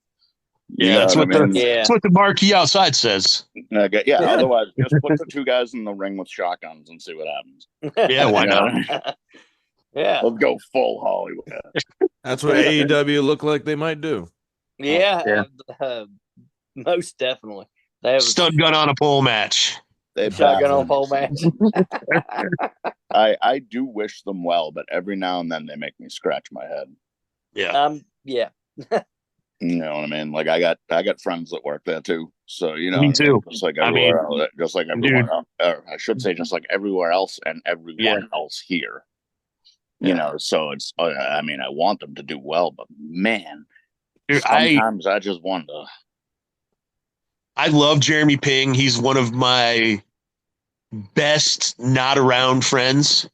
That's what the marquee outside says. Otherwise, just put the two guys in the ring with shotguns and see what happens. Yeah, why not? Yeah. Let's go full Hollywood. That's what AEW look like they might do. Yeah. Most definitely. They have stun gun on a pole match. Shotgun on a pole match. I do wish them well, but every now and then they make me scratch my head. Yeah. Yeah. You know what I mean? Like I got friends that work there too. So me too. Just like everywhere else, just like everyone else, or I should say, just like everywhere else and everyone else here. So it's. I mean, I want them to do well, but man, sometimes I just wonder. I love Jeremy Ping. He's one of my best not around friends.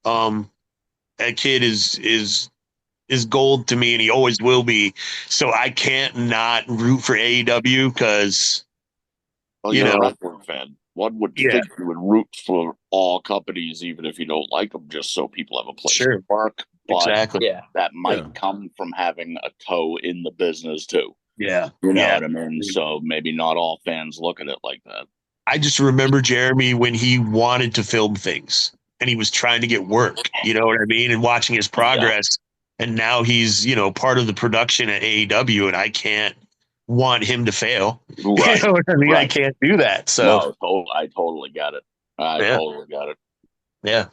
That kid is gold to me, and he always will be. So I can't not root for AEW because you're a wrestling fan. One would think you would root for all companies, even if you don't like them, just so people have a place to work. But that might come from having a toe in the business too. Yeah. You know what I mean? So maybe not all fans look at it like that. I just remember Jeremy when he wanted to film things and he was trying to get work. You know what I mean? And watching his progress, and now he's part of the production at AEW, and I can't want him to fail. Right. You know what I mean? Right. I can't do that. So I totally got it. Totally got it. Yeah.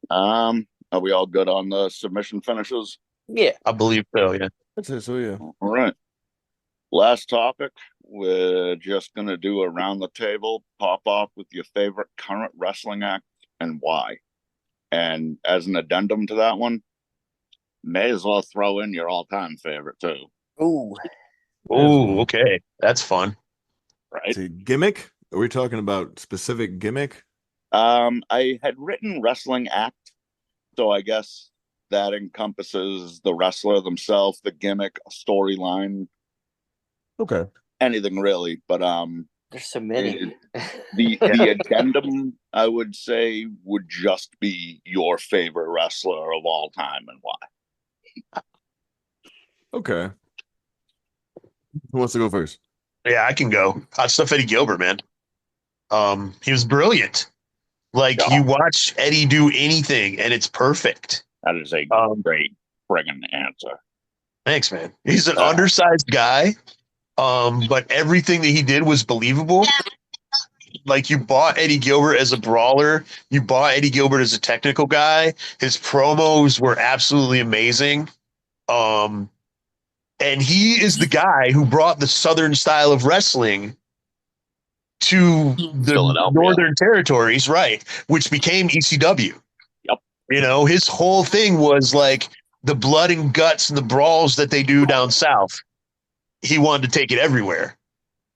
Are we all good on the submission finishes? Yeah, I believe so. Yeah. That's it. So yeah. All right. Last topic. We're just gonna do around the table. Pop off with your favorite current wrestling act and why. And as an addendum to that one, may as well throw in your all-time favorite too. ooh, Oh, okay. That's fun. Right. See, gimmick? Are we talking about specific gimmick? I had written wrestling act, so I guess that encompasses the wrestler themselves, the gimmick, storyline, Okay. anything really. But there's so many. the addendum, I would say, would just be your favorite wrestler of all time and why. Okay. Who wants to go first? Yeah, I can go. Hot Stuff Eddie Gilbert, man. He was brilliant. Like Yeah. you watch Eddie do anything, and it's perfect. That is a great friggin' answer. Thanks, man. He's an undersized guy, but everything that he did was believable. Like you bought Eddie Gilbert as a brawler, you bought Eddie Gilbert as a technical guy. His promos were absolutely amazing. And he is the guy who brought the Southern style of wrestling to the Philadelphia. Northern territories, right? Which became ECW. Yep. His whole thing was like the blood and guts and the brawls that they do down south. He wanted to take it everywhere.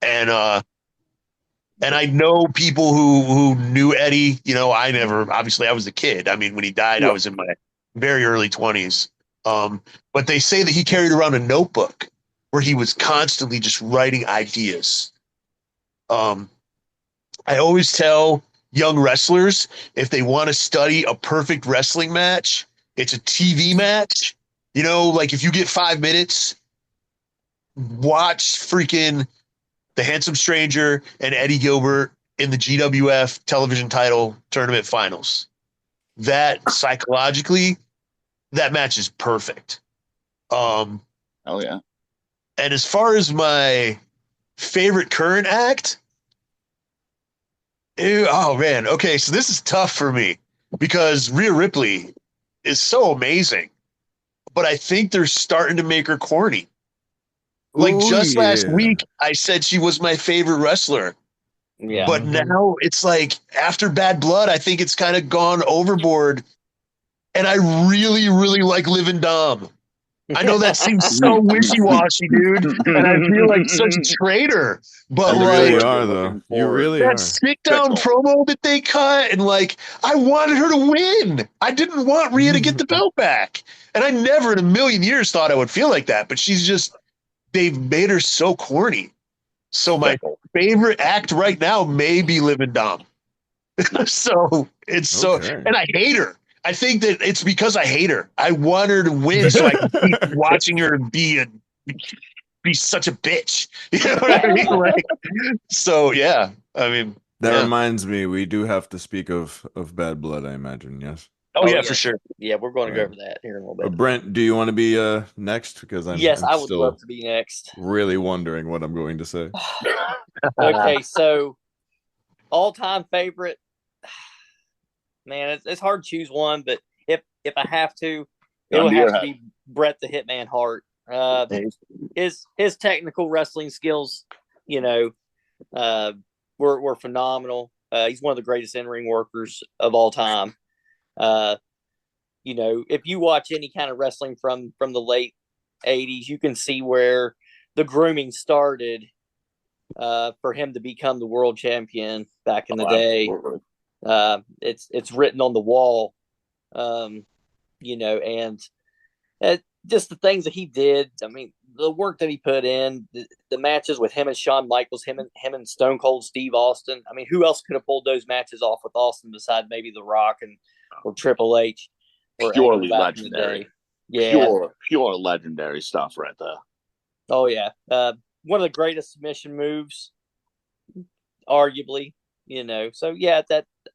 And I know people who knew Eddie. I never, obviously I was a kid. I mean, when he died, I was in my very early 20s. But they say that he carried around a notebook where he was constantly just writing ideas. I always tell young wrestlers, if they want to study a perfect wrestling match, it's a TV match. Like if you get 5 minutes, watch freaking The Handsome Stranger and Eddie Gilbert in the GWF television title tournament finals. That psychologically, that match is perfect. Oh yeah. And as far as my favorite current act, oh man, okay, so this is tough for me because Rhea Ripley is so amazing, but I think they're starting to make her corny. Like last week, I said she was my favorite wrestler. Yeah. But now it's like after Bad Blood, I think it's kind of gone overboard. And I really, really like Liv and Dom. I know that seems so wishy-washy, dude. And I feel like such a traitor. But You like, really are, though. You really are. that sit-down promo that they cut, and like, I wanted her to win. I didn't want Rhea to get the belt back. And I never in a million years thought I would feel like that. But they've made her so corny. So my favorite act right now may be Liv and Dom. So it's and I hate her. I think that it's because I hate her. I want her to win so I can keep watching her be such a bitch. You know what I mean? Like, so yeah, I mean that reminds me, we do have to speak of Bad Blood, I imagine. Yes. Oh yeah, for sure. Yeah, we're going to go over that here in a little bit. Brent, do you want to be next? Because I'm I would love to be next. Really wondering what I'm going to say. Okay, so all-time favorite. Man, it's hard to choose one, but if I have to, it would have to be Bret the Hitman Hart. His technical wrestling skills, were phenomenal. He's one of the greatest in-ring workers of all time. If you watch any kind of wrestling from the late 80s, you can see where the grooming started for him to become the world champion back in the day. It's written on the wall, and just the things that he did. I mean, the work that he put in, the matches with him and Shawn Michaels, him and Stone Cold Steve Austin. I mean, who else could have pulled those matches off with Austin besides maybe The Rock or Triple H? Purely legendary. Yeah, pure legendary stuff right there. Oh yeah, one of the greatest submission moves, arguably. So yeah,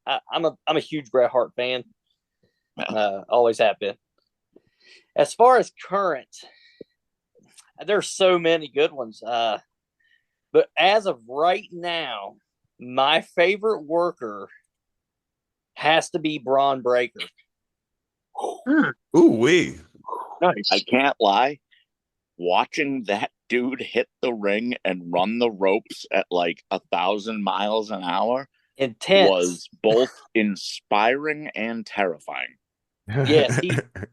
I'm a huge Bret Hart fan. Always have been. As far as current, there's so many good ones. But as of right now, my favorite worker has to be Braun Breaker. Ooh wee. Nice. I can't lie. Watching that dude hit the ring and run the ropes at like 1,000 miles an hour Intense. was both inspiring and terrifying. Yes,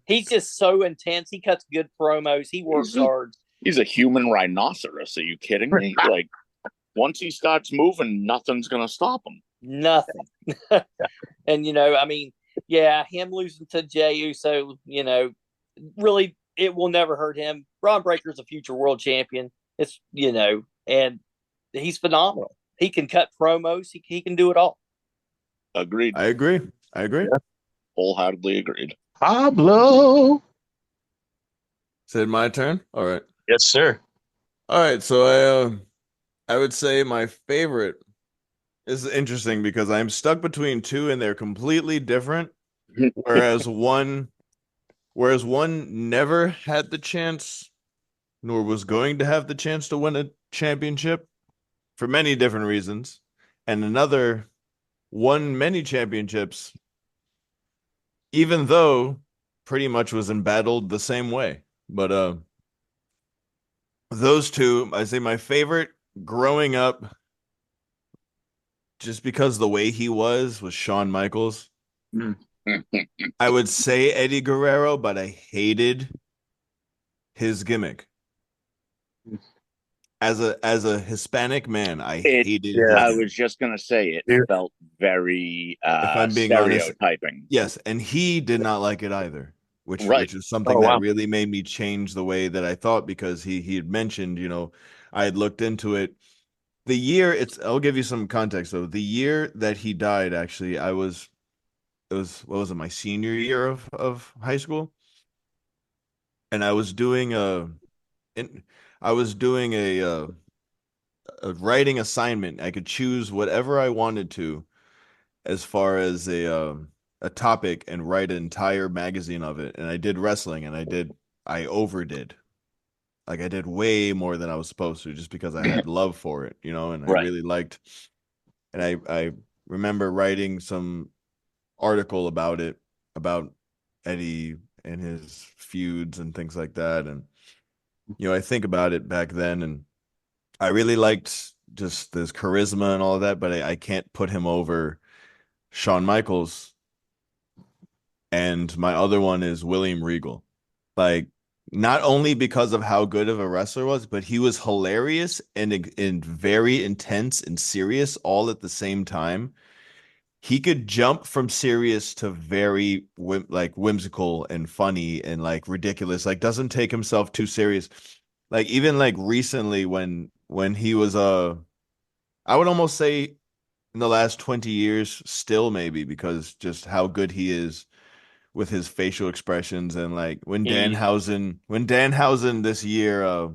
he's just so intense. He cuts good promos. He works hard. He's a human rhinoceros. Are you kidding me? Like, once he starts moving, nothing's going to stop him. Nothing. And, him losing to Jey Uso, really, it will never hurt him. Braun Breaker's a future world champion. It's, and he's phenomenal. He can cut promos. He can do it all. Agreed. I agree. Yeah. Wholeheartedly agreed. Pablo. Is it my turn? All right. Yes, sir. All right. So I would say my favorite is interesting because I'm stuck between two and they're completely different. Whereas one never had the chance, nor was going to have the chance to win a championship for many different reasons. And another won many championships, even though pretty much was embattled the same way. But those two, I say my favorite growing up, just because the way he was Shawn Michaels. I would say Eddie Guerrero, but I hated his gimmick. As a Hispanic man, I hated his I gimmick. was just going to say it felt very if I'm being stereotyping. Honest, yes, and he did not like it either, which is something that really made me change the way that I thought, because he had mentioned, I had looked into it. The year I'll give you some context though. The year that he died, actually, it was what was it, my senior year of high school, and I was doing a writing assignment. I could choose whatever I wanted to as far as a topic and write an entire magazine of it. And I did wrestling, and I overdid. Like, I did way more than I was supposed to, just because I had love for it, and I really liked. And I remember writing some article about it, about Eddie and his feuds and things like that. And I think about it back then, and I really liked just this charisma and all of that, but I can't put him over Shawn Michaels. And my other one is William Regal. Like, not only because of how good of a wrestler was, but he was hilarious and very intense and serious all at the same time. He could jump from serious to very whimsical and funny and like ridiculous, like doesn't take himself too serious. Like, even like recently when he was I would almost say in the last 20 years still, maybe, because just how good he is with his facial expressions. And like when Danhausen this year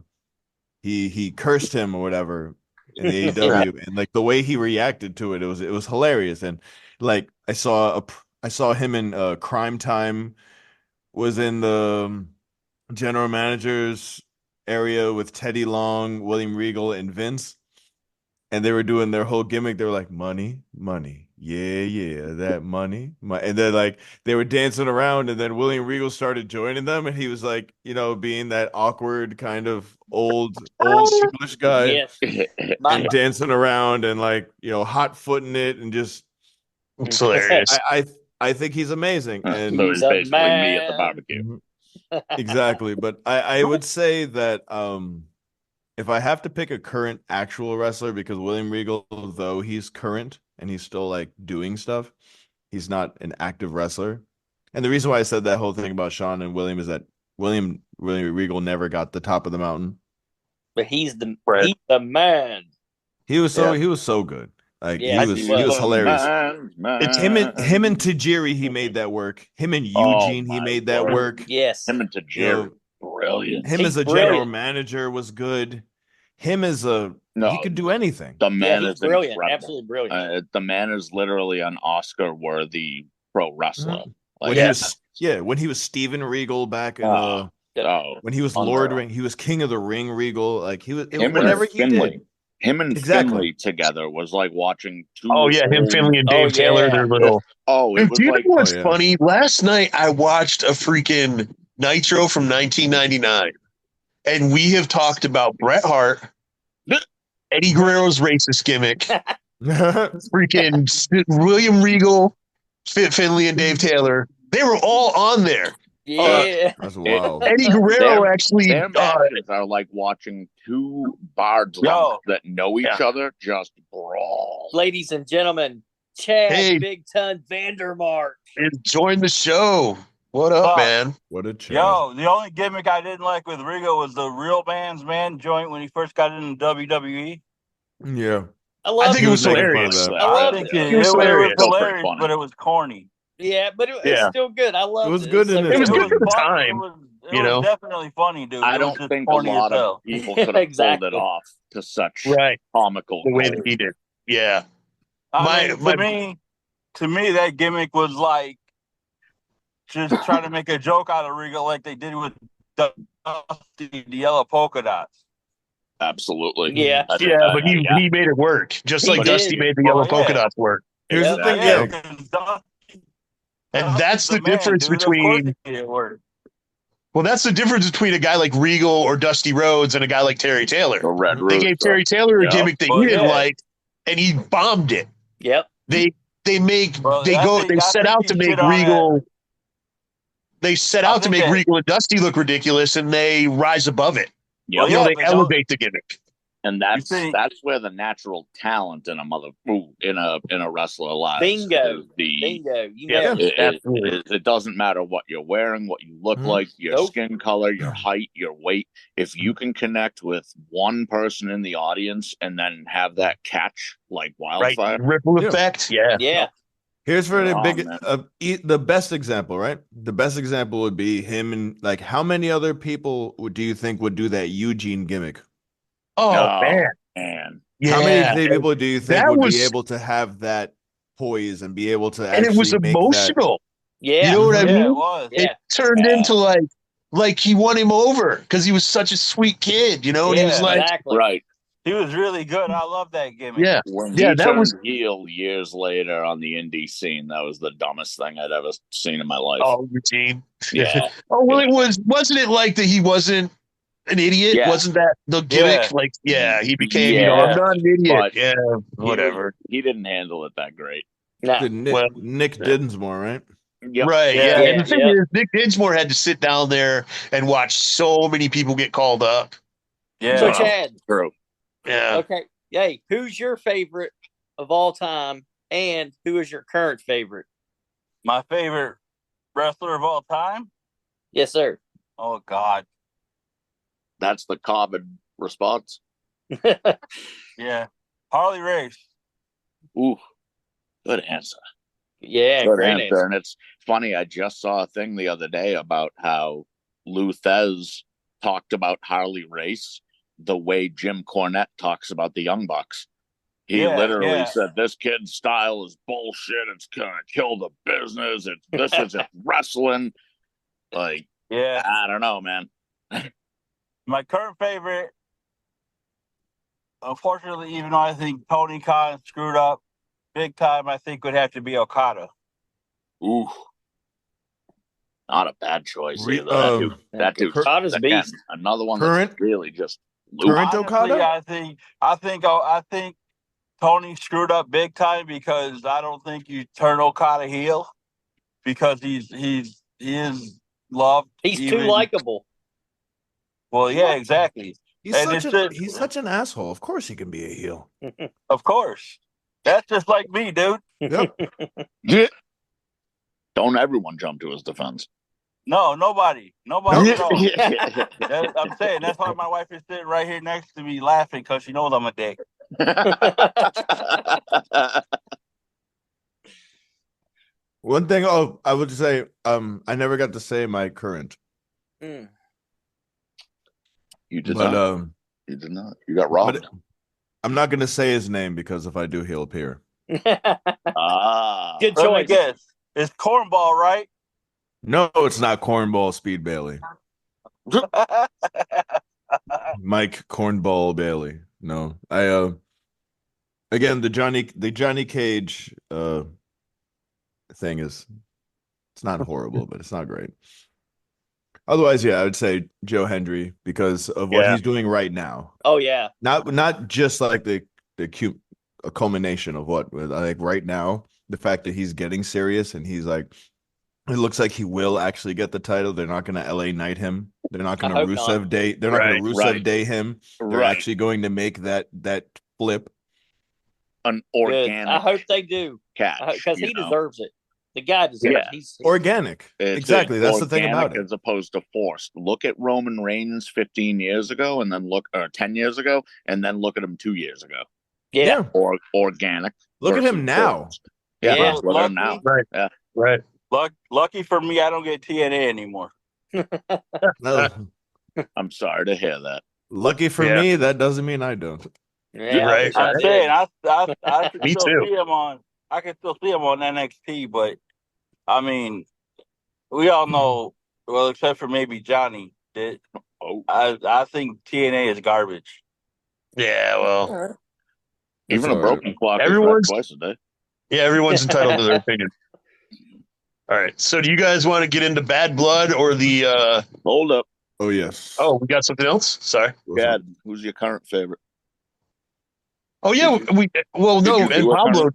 he cursed him or whatever in the AEW, and like the way he reacted to it was hilarious. And like I saw him in Crime Time, was in the general manager's area with Teddy Long, William Regal, and Vince, and they were doing their whole gimmick. They were like, money, yeah, that money. And then like they were dancing around, and then William Regal started joining them, and he was like, being that awkward kind of old English guy, and dancing around and like hot footing it, and just it's hilarious. I think he's amazing. And so it's basically me at the barbecue. Exactly. But I would say that if I have to pick a current actual wrestler, because William Regal, though he's current and he's still like doing stuff, he's not an active wrestler. And the reason why I said that whole thing about Shawn and William is that William Regal never got the top of the mountain. But he's the man. He was so good. Like, he was hilarious. It's him and Tajiri, he made that work. Him and Eugene, he made that work. Yes. Him and Tajiri, brilliant. Him as a general manager was good. him as a No, he could do anything. the Yeah, man he's is brilliant. incredible. Absolutely brilliant. The man is literally an Oscar-worthy pro wrestler. When he was Steven Regal back in when he was Lord unreal. Ring, he was King of the Ring Regal. Like Him whatever and he Finley. did. Him and Exactly. Finley together was like watching two. Oh yeah, him, Finley, and Dave Taylor. yeah. Their little. Oh, it Dude, was do you know like what's Oh, yeah. funny? Last night I watched a freaking Nitro from 1999, and we have talked about Bret Hart, Eddie Guerrero's racist gimmick, freaking William Regal, Finley, and Dave Taylor. They were all on there. Yeah. That's wild. Eddie Guerrero actually. their matches are like watching two bards that know each other just brawl. Ladies and gentlemen, Chad Hey. Big Ton Vandermark. Join the show. What up, Fuck. man? What a chat. Yo, the only gimmick I didn't like with Regal was the Real Man's Man joint when he first got into WWE. Yeah. I love think it was making fun of hilarious. that. I love think it. it was hilarious. hilarious, Funny. but it was corny. Yeah, but it was Yeah. still good. I loved It was it. good It's in like- It was good for the funny. time. It you was know? definitely funny, dude. I It was don't just think a corny as lot hell. of people could have Exactly. pulled it off to such Right. comical The way gold. that he did. Yeah. I mean, to me, that gimmick was like just trying to make a joke out of Regal, like they did with Dusty, the yellow polka dots. Absolutely. Yeah. I think Yeah, that- but he made it work, just He like did. Dusty made the Well, yellow polka yeah. dots work. Here's the thing, Yeah, yeah. 'cause Dusty- And that's the Dusty's man, difference dude. Of course between he made it work. well, that's the difference between a guy like Regal or Dusty Rhodes and a guy like Terry Taylor. the Red They gave Rooster. Terry Taylor a Yeah. gimmick that Well, he didn't yeah. like, and he bombed it. Yep. They Well, they I set think out he to make shit on Regal. They set I out to think make that- Regal and Dusty look ridiculous, and they rise above it. Yep. Well, You know, yeah, they but don't- elevate the gimmick. And that's You see- that's where the natural talent in a wrestler lies. Bingo. is the Bingo. You Yeah. know. Absolutely. it doesn't matter what you're wearing, what you look Mhm. like, your Nope. skin color, your height, your weight. If you can connect with one person in the audience and then have that catch like Right. wildfire, Ripple Yeah. effect. Yeah. Yeah. Here's for the Oh, big man. the best example, right? The best example would be him and like how many other people do you think would do that Eugene gimmick? Oh, Oh, man. man. Yeah. How many people do you think That would was- be able to have that poise and be able to And actually it was make that? emotional. Yeah. You know what I Yeah, mean? it was. Yeah. It turned Yeah. into like he won him over because he was such a sweet kid, you know? And he was Yeah, like, Exactly. Right. He was really good. I love that gimmick. yeah. When Yeah, he that turned was- heel years later on the indie scene, that was the dumbest thing I'd ever seen in my life. Oh, Eugene. Yeah. Oh, well, wasn't it like that he wasn't an idiot? Yeah. Wasn't that the gimmick? Yeah. Like, yeah, he became, Yeah. I'm not an idiot. But Yeah, whatever. He didn't handle it that great. No. Nick, Well- Nick Dinsmore, right? Yep. Right, Yeah. yeah. Yeah, And the thing yeah. is, Nick Dinsmore had to sit down there and watch so many people get called up. Yeah. So Wow. Chad, True. Yeah. okay. Hey, who's your favorite of all time, and who is your current favorite? My favorite wrestler of all time? Yes, sir. Oh, God. That's the common response. Yeah. Harley Race. Ooh, good answer. Yeah, Good great answer. answer. And it's funny, I just saw a thing the other day about how Lou Thez talked about Harley Race the way Jim Cornette talks about the Young Bucks. He Yeah, literally yeah. said, "This kid's style is bullshit. It's gonna kill the business. This isn't wrestling." Like, Yeah. I don't know, man. My current favorite, unfortunately, even though I think Tony Khan screwed up big time, I think would have to be Okada. Ooh, not a bad choice Re- either. um, that dude, Okada's again, beast. another one Current- that's really just Lou. Current Okada? I think Tony screwed up big time because I don't think you turn Okada heel because he is loved. He's too even- likable. Well, yeah, exactly. He's And he's such an asshole. Of course he can be a heel. Of course. That's just like me, dude. Yep. Don't everyone jump to his defense. No, nobody. Nobody at all. Yeah. I'm saying that's why my wife is sitting right here next to me laughing because she knows I'm a dick. One thing I would say, I never got to say my current. Mm. You did But not. You did not. You got robbed. But I'm not gonna say his name because if I do, he'll appear. Ah. Good Let me choice. guess. It's Cornball, right? No, it's not Cornball Speed Bailey. Mike Cornball Bailey. No, I again the Johnny Cage thing is, it's not horrible, but it's not great. Otherwise, yeah, I would say Joe Hendry because of what he's doing right now. Oh yeah. Not just like a culmination of what, like right now, the fact that he's getting serious and he's like, it looks like he will actually get the title. They're not going to LA Knight him. They're not going to Rusev Day. They're not going to Rusev Day him. They're actually going to make that flip an organic. Good. I hope they do catch because he deserves it. The guy deserves it. He's organic. Exactly. That's the thing about it. As opposed to forced. Look at Roman Reigns 15 years ago, and then look, or 10 years ago, and then look at him 2 years ago. Yeah. Or organic. Look at him now. Forced. Yeah. Look at him now. Right. Yeah. Right. Lucky for me, I don't get TNA anymore. No. I'm sorry to hear that. Lucky for me, that doesn't mean I don't. Yeah, Right. I'm saying I can Me still too. see him on. I can still see him on NXT, but I mean, we all know. Well, except for maybe Johnny, that I think TNA is garbage. Yeah, well, even a broken clock everyone's is right twice a day. Yeah, everyone's entitled to their opinion. All right, so do you guys want to get into Bad Blood or the? Hold up. Oh yes. Oh, we got something else. Sorry. Dad, who's your current favorite? Oh yeah, and Pablo.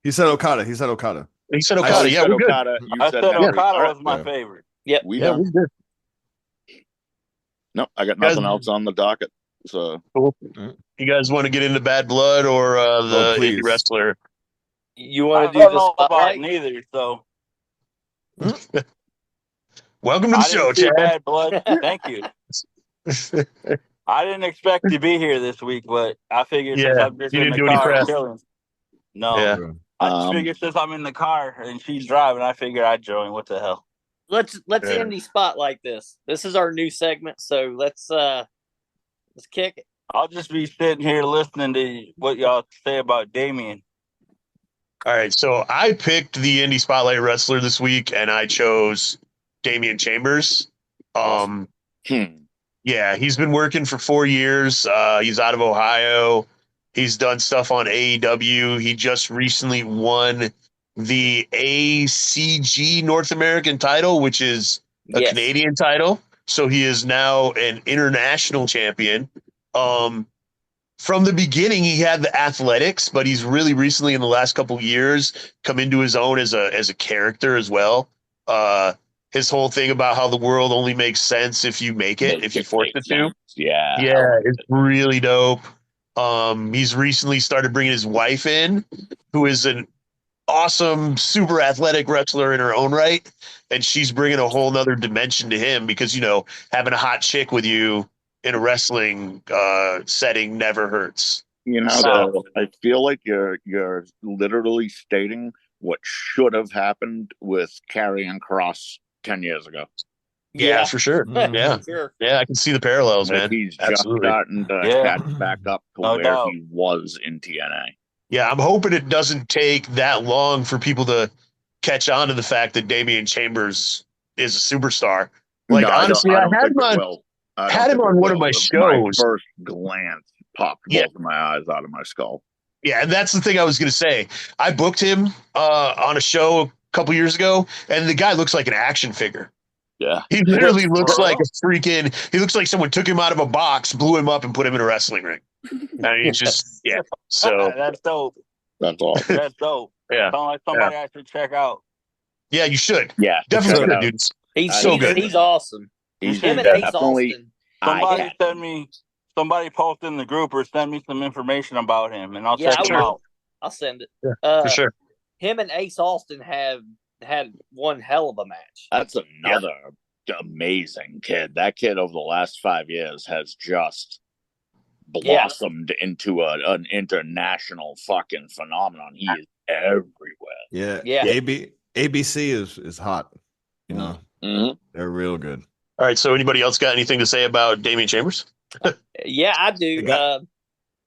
He said Okada. He said Okada. He said Okada. Yeah, we're good. I said Okada was my favorite. Yep. We we're good. No, I got nothing else on the docket. So, cool. You guys want to get into Bad Blood or the indie wrestler? You want to I do don't know the about neither. So, welcome to the show, didn't see Chad. Bad Blood. Thank you. I didn't expect to be here this week, but I figured since I'm just in the car chilling. No, Yeah. I just figured since I'm in the car and she's driving, I figured I'd join. What the hell? Let's indie spotlight this. This is our new segment, so let's kick it. I'll just be sitting here listening to what y'all say about Damien. All right, so I picked the indie spotlight wrestler this week, and I chose Damian Chambers. Yeah, he's been working for 4 years. He's out of Ohio. He's done stuff on AEW. He just recently won the ACG North American title, which is a Canadian title. So he is now an international champion. From the beginning, he had the athletics, but he's really recently in the last couple of years come into his own as a character as well. His whole thing about how the world only makes sense if you make it, if you force it to. Yeah. Yeah, it's really dope. He's recently started bringing his wife in, who is an awesome, super athletic wrestler in her own right. And she's bringing a whole nother dimension to him because, having a hot chick with you in a wrestling setting never hurts. I feel like you're literally stating what should have happened with Karrion Kross 10 years ago. Yeah, for sure. Yeah. Sure. Yeah, I can see the parallels, man. He's Absolutely. just starting to catch back up to where he was in TNA. Yeah, I'm hoping it doesn't take that long for people to catch on to the fact that Damian Chambers is a superstar. Like, honestly, I had him on one of my shows. My first glance popped both of my eyes out of my skull. Yeah, and that's the thing I was going to say. I booked him on a show a couple years ago, and the guy looks like an action figure. Yeah. He literally looks like he looks like someone took him out of a box, blew him up, and put him in a wrestling ring. I mean, so. That's dope. That's awesome. That's dope. Yeah. Sounds like somebody I should check out. Yeah, you should. Yeah. Definitely, dude. He's so good. He's awesome. Him and Ace Austin. Somebody post in the group or send me some information about him, and I'll check him out. I'll send it. For sure. Him and Ace Austin have had one hell of a match. That's another amazing kid. That kid over the last 5 years has just blossomed into an international fucking phenomenon. He is everywhere. Yeah. ABC is hot. They're real good. All right. So, anybody else got anything to say about Damian Chambers? Yeah, I do. They got-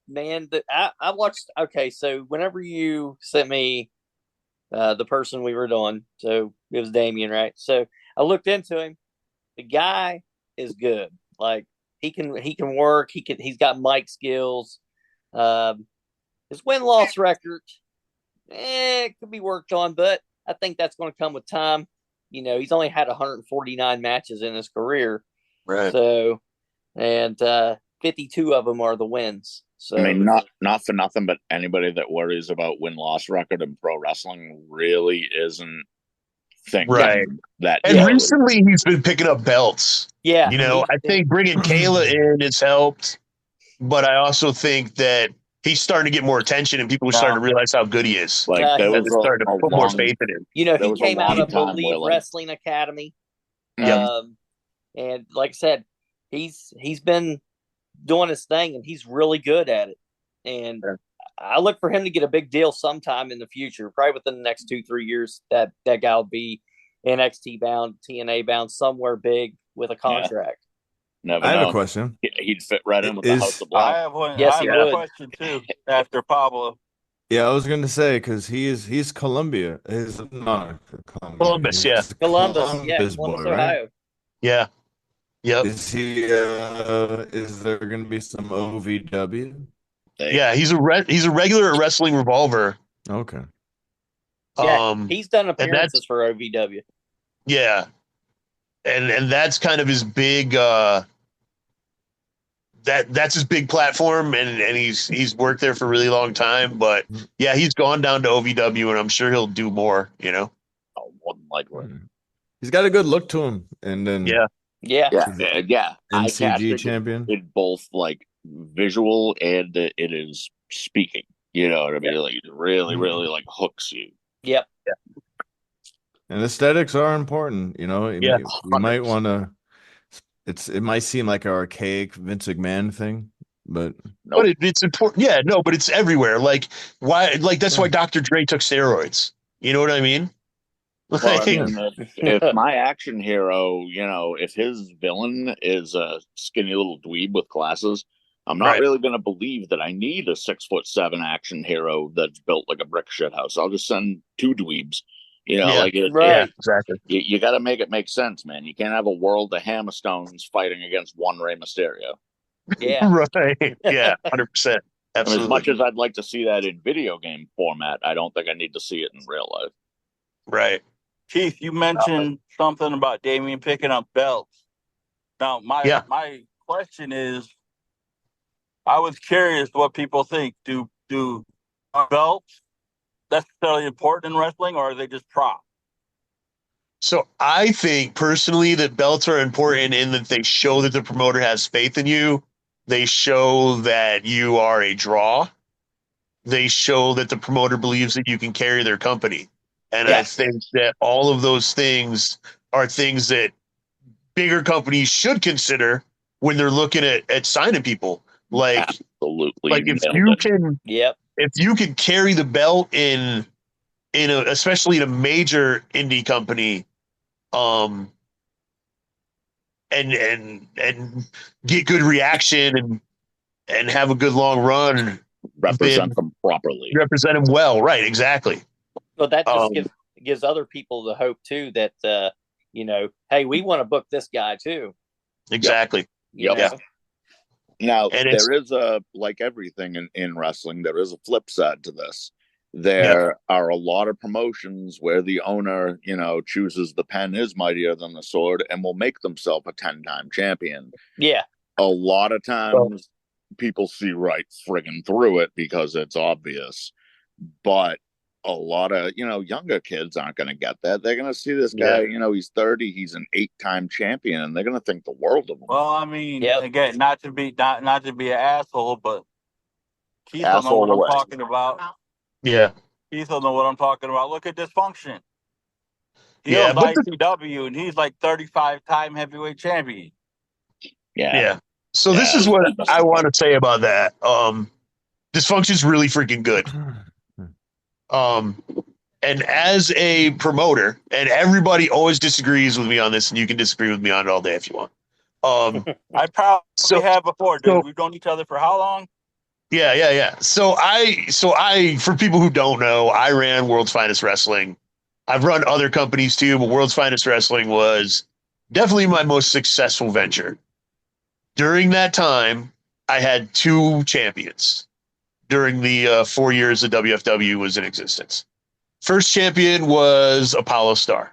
Man, I watched. Okay, so whenever you sent me the person we were doing, so it was Damien, right? So I looked into him. The guy is good. Like he can work. He's got mic skills. His win loss record, it could be worked on, but I think that's going to come with time. He's only had 149 matches in his career, Right. so and 52 of them are the wins. So I mean, not for nothing, but anybody that worries about win-loss record in pro wrestling really isn't thinking Right. that. And Yeah. recently he's been picking up belts. yeah, I think bringing Kayla in has helped, but I also think that he's starting to get more attention and people are starting to realize how good he is. Like Yeah, there And was they're starting to a put more long, faith in him. there he was a came out long of time Believe where, like- Wrestling Academy. Yep. And like I said, he's been doing his thing and he's really good at it. And Yeah. I look for him to get a big deal sometime in the future, probably within the next 2-3 years. That guy will be NXT bound, TNA bound, somewhere big with a contract. never I have know. a question. He'd fit right in with the Is- House of I Black. have one. Yes, I he have a would. question too. After Pablo, Yeah, I was gonna say because he's Columbia. He's not Columbia. Columbus, yeah. He's Columbus Columbus boy, right? Ohio. Yeah. Yep. Is he? Is there gonna be some OVW? Yeah, he's a regular at Wrestling Revolver. Okay. Yeah, he's done that's- appearances for OVW. Yeah. And that's kind of his big that's his big platform and he's worked there for a really long time. But yeah, he's gone down to OVW and I'm sure he'll do more, Oh, more than likely. He's got a good look to him, and then Yeah. Yeah. Yeah. I NCG casted champion. it both like visual and it is speaking. You know what I mean? Like it really, really like hooks you. Yep. And aesthetics are important. Yeah. You might want to. It might seem like an archaic Vince McMahon thing, but Nope. But it's important. Yeah, no, but it's everywhere. Like why that's why Dr. Dre took steroids. You know what I mean? Well, I Like, mean, if my action hero, if his villain is a skinny little dweeb with glasses, I'm not Right. really going to believe that I need a 6'7" action hero that's built like a brick shit house. I'll just send two dweebs. Yeah. Like Right. yeah, exactly. you got to make it make sense, man. You can't have a world of Hammerstones fighting against one Rey Mysterio. Yeah. Right. Yeah, 100%. I mean, Absolutely. as much as I'd like to see that in video game format, I don't think I need to see it in real life. Right. Keith, you mentioned something about Damien picking up belts. Now, my question is, I was curious what people think. Do are belts necessarily important in wrestling, or are they just prop? So I think personally that belts are important in that they show that the promoter has faith in you. They show that you are a draw. They show that the promoter believes that you can carry their company. And I think that all of those things are things that bigger companies should consider when they're looking at signing people. Like Absolutely. if nailed you it. can Yep. if you can carry the belt especially in a major indie company, and get good reaction and have a good long run, represent them properly. represent them well, right? Exactly. But that just gives other people the hope too that hey, we want to book this guy too. Exactly. you Yep. know? Now, And it's- there is like everything in wrestling, there is a flip side to this. There are a lot of promotions where the owner, chooses the pen is mightier than the sword and will make themselves a 10-time champion. Yeah. A lot of times people see right friggin' through it because it's obvious. But a lot of, younger kids aren't going to get that. They're going to see this guy, he's 30, he's an 8-time champion, and they're going to think the world of him. Well, I mean, Yep. again, not to be an asshole, but Keith will know Asshole what I'm away. talking about. Yeah. Keith will know what I'm talking about. Look at Dysfunction. He Yeah, owns but ICW, and he's like 35-time heavyweight champion. Yeah. So this is what I want to say about that. Dysfunction's really freaking good. And as a promoter, and everybody always disagrees with me on this, and you can disagree with me on it all day if you want. I probably have before, dude. We've known each other for how long? Yeah. So I, for people who don't know, I ran World's Finest Wrestling. I've run other companies too, but World's Finest Wrestling was definitely my most successful venture. During that time, I had 2 champions during the 4 years the WFW was in existence. First champion was Apollo Star.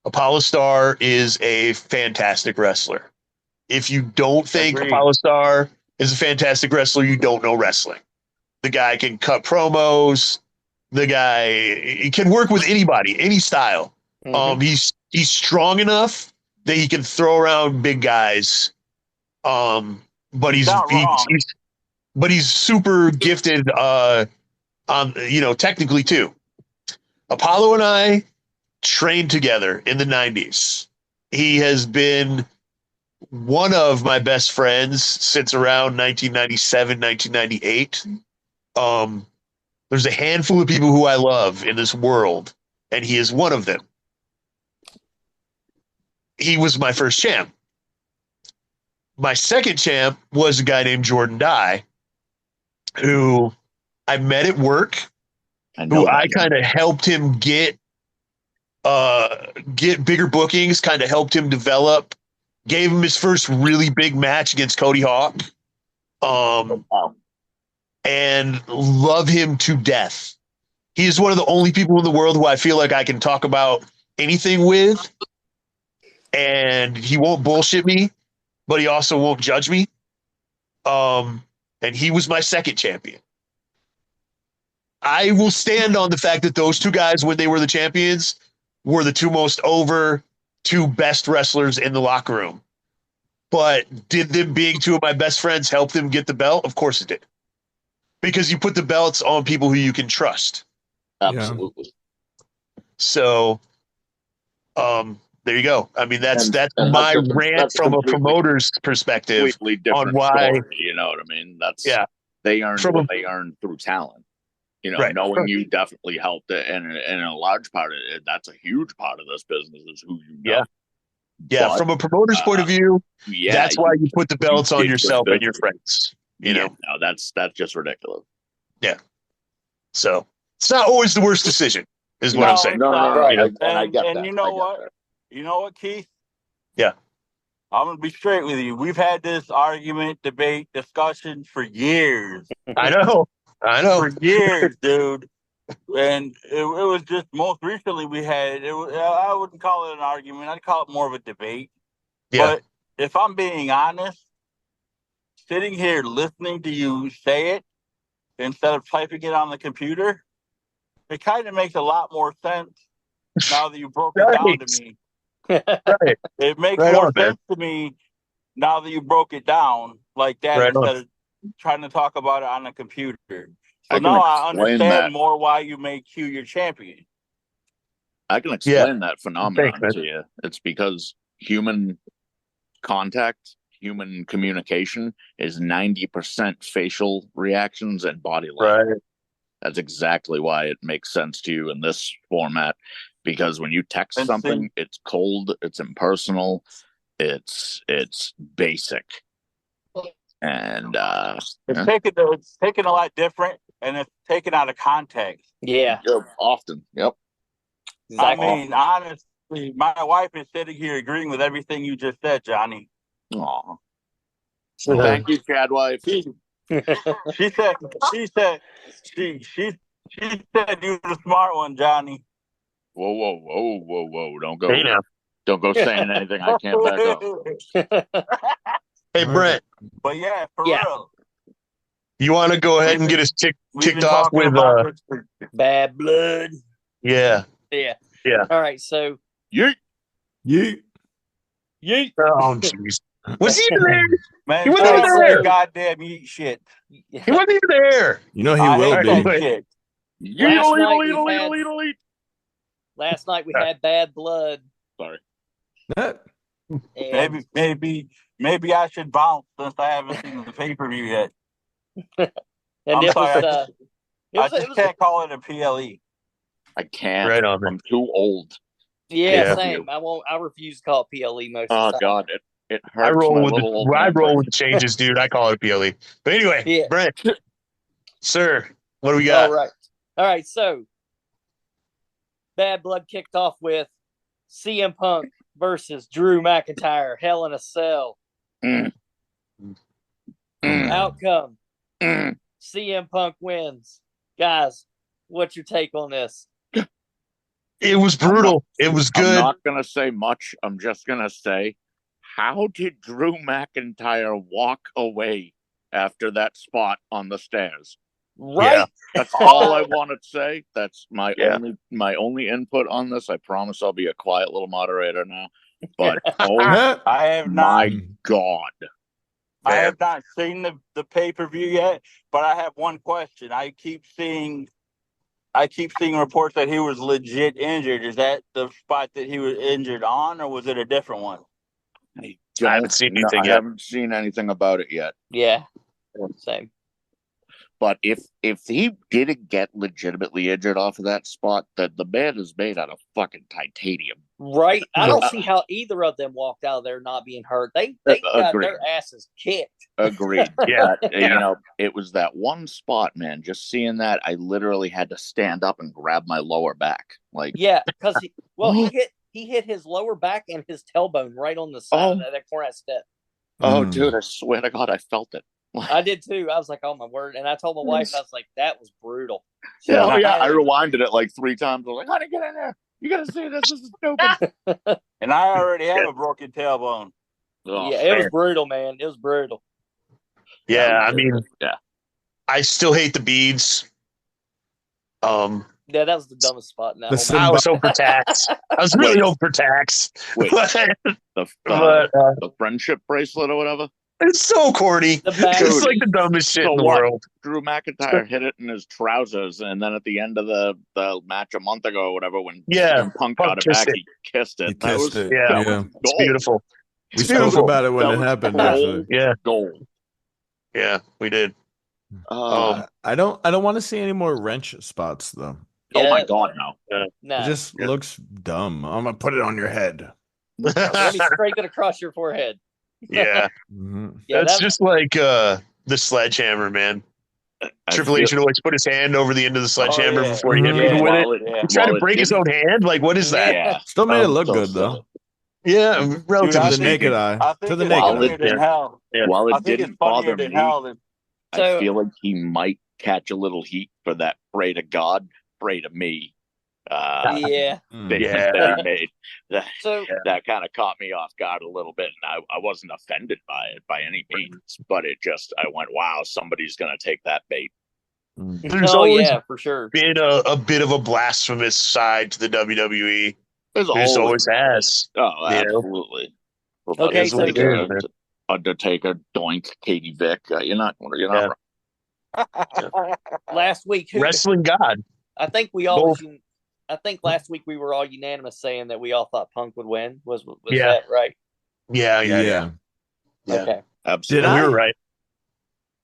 Apollo Star is a fantastic wrestler. If you don't think Apollo Star is a fantastic wrestler, you don't know wrestling. The guy can cut promos. The guy, he can work with anybody, any style. Mm-hmm. He's strong enough that he can throw around big guys. But he's super gifted technically too. Apollo and I trained together in the 90s. He has been one of my best friends since around 1997, 1998. There's a handful of people who I love in this world, and he is one of them. He was my first champ. My second champ was a guy named Jordan Dye, who I met at work, who I kind of helped him get bigger bookings, kind of helped him develop, gave him his first really big match against Cody Hawk, and love him to death. He is one of the only people in the world who I feel like I can talk about anything with, and he won't bullshit me, but he also won't judge me. And he was my second champion. I will stand on the fact that those 2 guys, when they were the champions, were the 2 most over, 2 best wrestlers in the locker room. But did them being 2 of my best friends help them get the belt? Of course it did. Because you put the belts on people who you can trust. Absolutely. Yeah. So, there you go. I mean, that's my rant from a promoter's perspective on why. Story, you know what I mean? They earned what they earned through talent. You know, right. Knowing you definitely helped it, and a large part of it, that's a huge part of this business is who you know. Yeah. But, from a promoter's point of view, that's why you put the belts on yourself and your friends. You know, no, that's just ridiculous. Yeah. So it's not always the worst decision, is what I'm saying. No. Right. I get that. And you know what? You know what, Keith? Yeah. I'm going to be straight with you. We've had this argument, debate, discussion for years. I know. For years, dude. And it was just most recently we had, I wouldn't call it an argument. I'd call it more of a debate. Yeah. But if I'm being honest, sitting here listening to you say it instead of typing it on the computer, it kind of makes a lot more sense now that you broke it down to me. Right. It makes more sense to me now that you broke it down like that instead of trying to talk about it on a computer. So now I understand more why you make Q your champion. I can explain that phenomenon to you. It's because human contact, human communication is 90% facial reactions and body language. Right. That's exactly why it makes sense to you in this format. Because when you text something, it's cold, it's impersonal, it's basic. And it's taken a lot different, and it's taken out of context. Yeah. Often. Yep. Exactly. I mean, honestly, my wife is sitting here agreeing with everything you just said, Johnny. Aw. Thank you, Chad wife. She said you're the smart one, Johnny. Whoa. Don't go saying anything I can't back up. Hey, Brent. But yeah, for real. You want to go ahead and get us kicked off with Bad Blood? Yeah. All right, so Yeet. Oh, jeez. Was he even there? Man, he wasn't even there. Goddamn eat shit. He wasn't even there. You know he will be. Last night we had Bad Blood. Sorry. Maybe I should bounce since I haven't seen the pay-per-view yet. And I just can't call it a PLE. I can't. Right on. I'm too old. Yeah, same. I refuse to call it PLE most of the time. God. It hurts my little old I man roll brain. with the changes, dude. I call it a PLE. But anyway, Yeah. Brent, sir, what do we got? All right. So, Bad Blood kicked off with CM Punk versus Drew McIntyre, Hell in a Cell. Mm. Outcome: Mm. CM Punk wins. Guys, what's your take on this? It was brutal. It was good. I'm not going to say much. I'm just going to say, how did Drew McIntyre walk away after that spot on the stairs? Right? Yeah. That's all I want to say. That's my Yeah. only input on this. I promise I'll be a quiet little moderator now. But oh I have not. my God. I have not seen the pay-per-view yet, but I have one question. I keep seeing reports that he was legit injured. Is that the spot that he was injured on, or was it a different one? I haven't seen anything yet. I haven't seen anything about it yet. Yeah. Same. But if he didn't get legitimately injured off of that spot, then the man is made out of fucking titanium. Right? I don't see how either of them walked out of there not being hurt. They got Agreed. their asses kicked. Agreed. Yeah. You know, it was that one spot, man. Just seeing that, I literally had to stand up and grab my lower back. Like, Yeah, because he hit his lower back and his tailbone right on the side of that corner step. oh, dude, I swear to God, I felt it. I did too. I was like, oh my word. And I told my wife, I was like, that was brutal. Yeah, I rewinded it like 3 times. I was like, honey, get in there. You got to see this. This is stupid. And I already have a broken tailbone. Oh, Yeah, it was brutal, man. It was brutal. Yeah, I mean, yeah. I still hate the beads. Yeah, that was the dumbest spot in that The whole I was hoping for tax. I was really hoping for tax. Wait, the friendship bracelet or whatever? It's so corny. It's like the dumbest shit in the world. Drew McIntyre hit it in his trousers, and then at the end of the match a month ago or whatever, when Punk got it back, he kissed it. He kissed it. Yeah. It's beautiful. We spoke about it when it happened. Actually. Yeah. Gold. Yeah, we did. I don't want to see any more wrench spots though. Oh my God, no. Nah. It just looks dumb. I'm gonna put it on your head. Let me scrape it across your forehead. Yeah. That's just like the sledgehammer, man. Triple H would always put his hand over the end of the sledgehammer before he hit me with it. He tried to break his own hand. Like, what is that? Yeah. Still made it look good though. Yeah, relatively to the naked eye. To the naked eye. While it didn't bother me, I feel like he might catch a little heat for that pray to God, pray to me. That he made. That kind of caught me off guard a little bit, and I wasn't offended by it by any means, but I went, wow, somebody's going to take that bait. There's always for sure been a bit of a blasphemous side to the WWE. There's always has. Oh, absolutely. Okay, so Undertaker, Doink, Katie Vick. You're not wrong. Last week, Wrestling God. I think last week we were all unanimous saying that we all thought Punk would win. Was that right? Yeah. Okay. Absolutely. We were right.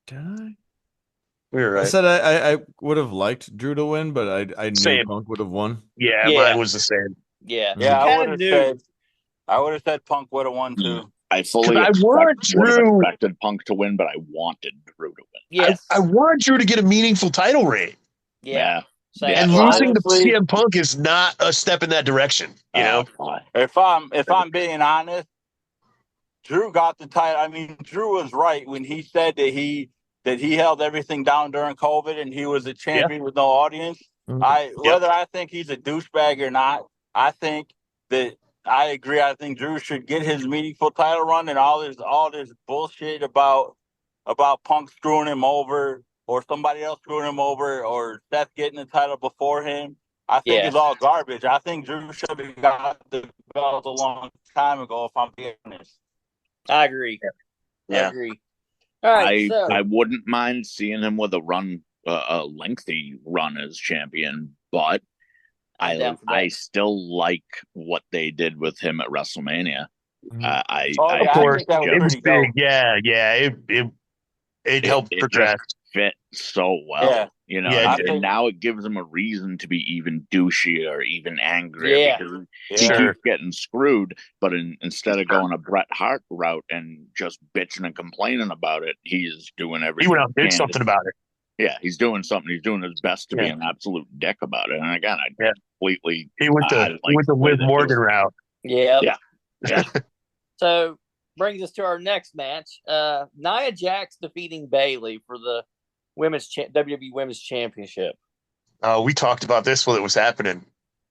Did I? We were right. I said I would have liked Drew to win, but I knew Punk would have won. Yeah, mine was the same. Yeah. I would have said Punk would have won too. I fully expected Punk to win, but I wanted Drew to win. Yes. I want Drew to get a meaningful title reign. Yeah. And losing to CM Punk is not a step in that direction. You know? If I'm being honest, Drew got the title. I mean, Drew was right when he said that he held everything down during COVID and he was a champion with no audience. Whether I think he's a douchebag or not, I think that I agree. I think Drew should get his meaningful title run, and all this bullshit about Punk screwing him over or somebody else screwing him over or Seth getting the title before him. I think it's all garbage. I think Drew should have got the belt a long time ago, if I'm being honest. I agree. Yeah. I agree. All right, I wouldn't mind seeing him with a lengthy run as champion, but I still like what they did with him at WrestleMania. Of course, it was big. Yeah, it helped progress. fit so well. Yeah. You know, Yeah, and now it gives him a reason to be even douchier or even angrier Yeah. because he Sure. keeps getting screwed. But instead of going a Bret Hart route and just bitching and complaining about it, he's doing everything. He went out and he did can something to- about it. Yeah, he's doing something. He's doing his best to be Yeah. an absolute dick about it. And again, I Yeah. completely. He went I the like he went the the way Liv that Morgan goes. route. Yeah. Yeah. Yeah. So brings us to our next match. Nia Jax defeating Bayley for the WWE Women's Championship. We talked about this while it was happening.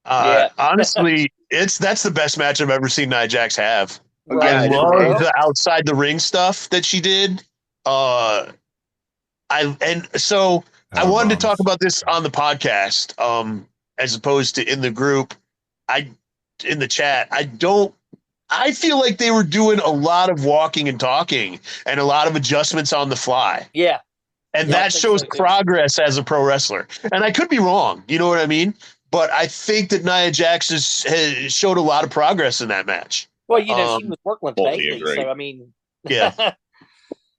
Yeah. Honestly, that's the best match I've ever seen Nia Jax have. Right. I Yeah, love the outside the ring stuff that she did. I wanted to talk about this on the podcast, as opposed to in the group. In the chat, I feel like they were doing a lot of walking and talking and a lot of adjustments on the fly. Yeah. And Yeah, I that think shows so, too. progress as a pro wrestler. And I could be wrong. You know what I mean? But I think that Nia Jax has showed a lot of progress in that match. Well, she was working with Totally Bayley, agree. so I mean, Yeah.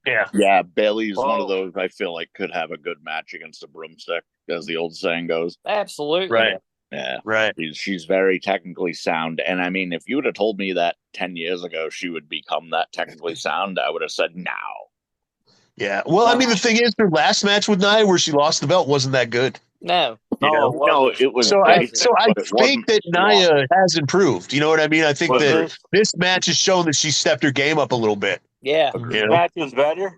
Yeah. Yeah, Bailey's one Well- of those I feel like could have a good match against the broomstick, as the old saying goes. absolutely. Right. Yeah. Right. She's very technically sound. And I mean, if you would have told me that 10 years ago she would become that technically sound, I would have said now. Yeah. Well, I mean, the thing is, her last match with Nia, where she lost the belt, wasn't that good. No. You know? No, it was So I basic, but it think wasn't that long. Nia has improved. You know what I mean? I think Was that this match has shown that she stepped her game up a little bit. Yeah. You This know? match was better.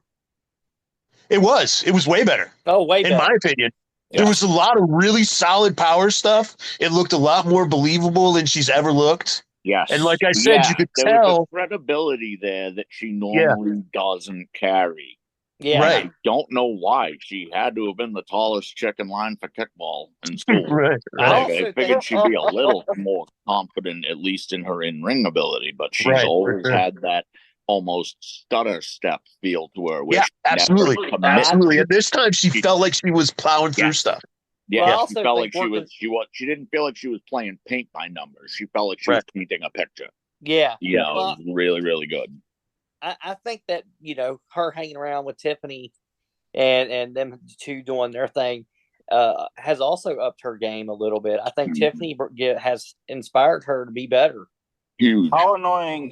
It was way better, Oh, way in better. my opinion. Yeah. There was a lot of really solid power stuff. It looked a lot more believable than she's ever looked. Yes. And like I said, you could there was tell. a credibility there that she normally doesn't carry. Yeah. Right. I don't know why. She had to have been the tallest chick in line for kickball in school. Right. I Right. also I figured she'd be a little more confident, at least in her in-ring ability, but she's Right, for always sure. had that almost stutter step feel to her. Yeah, which never absolutely. commits. Absolutely. And this time she felt like she was plowing through Yeah. stuff. Yeah, Well, I she also felt think like she didn't feel like she was playing paint by numbers. She felt like she Right. was painting a picture. Yeah. You know, Well, it was really, really good. I think that, her hanging around with Tiffany and them two doing their thing has also upped her game a little bit. I think Mhm. Tiffany has inspired her to be better. Huge. How annoying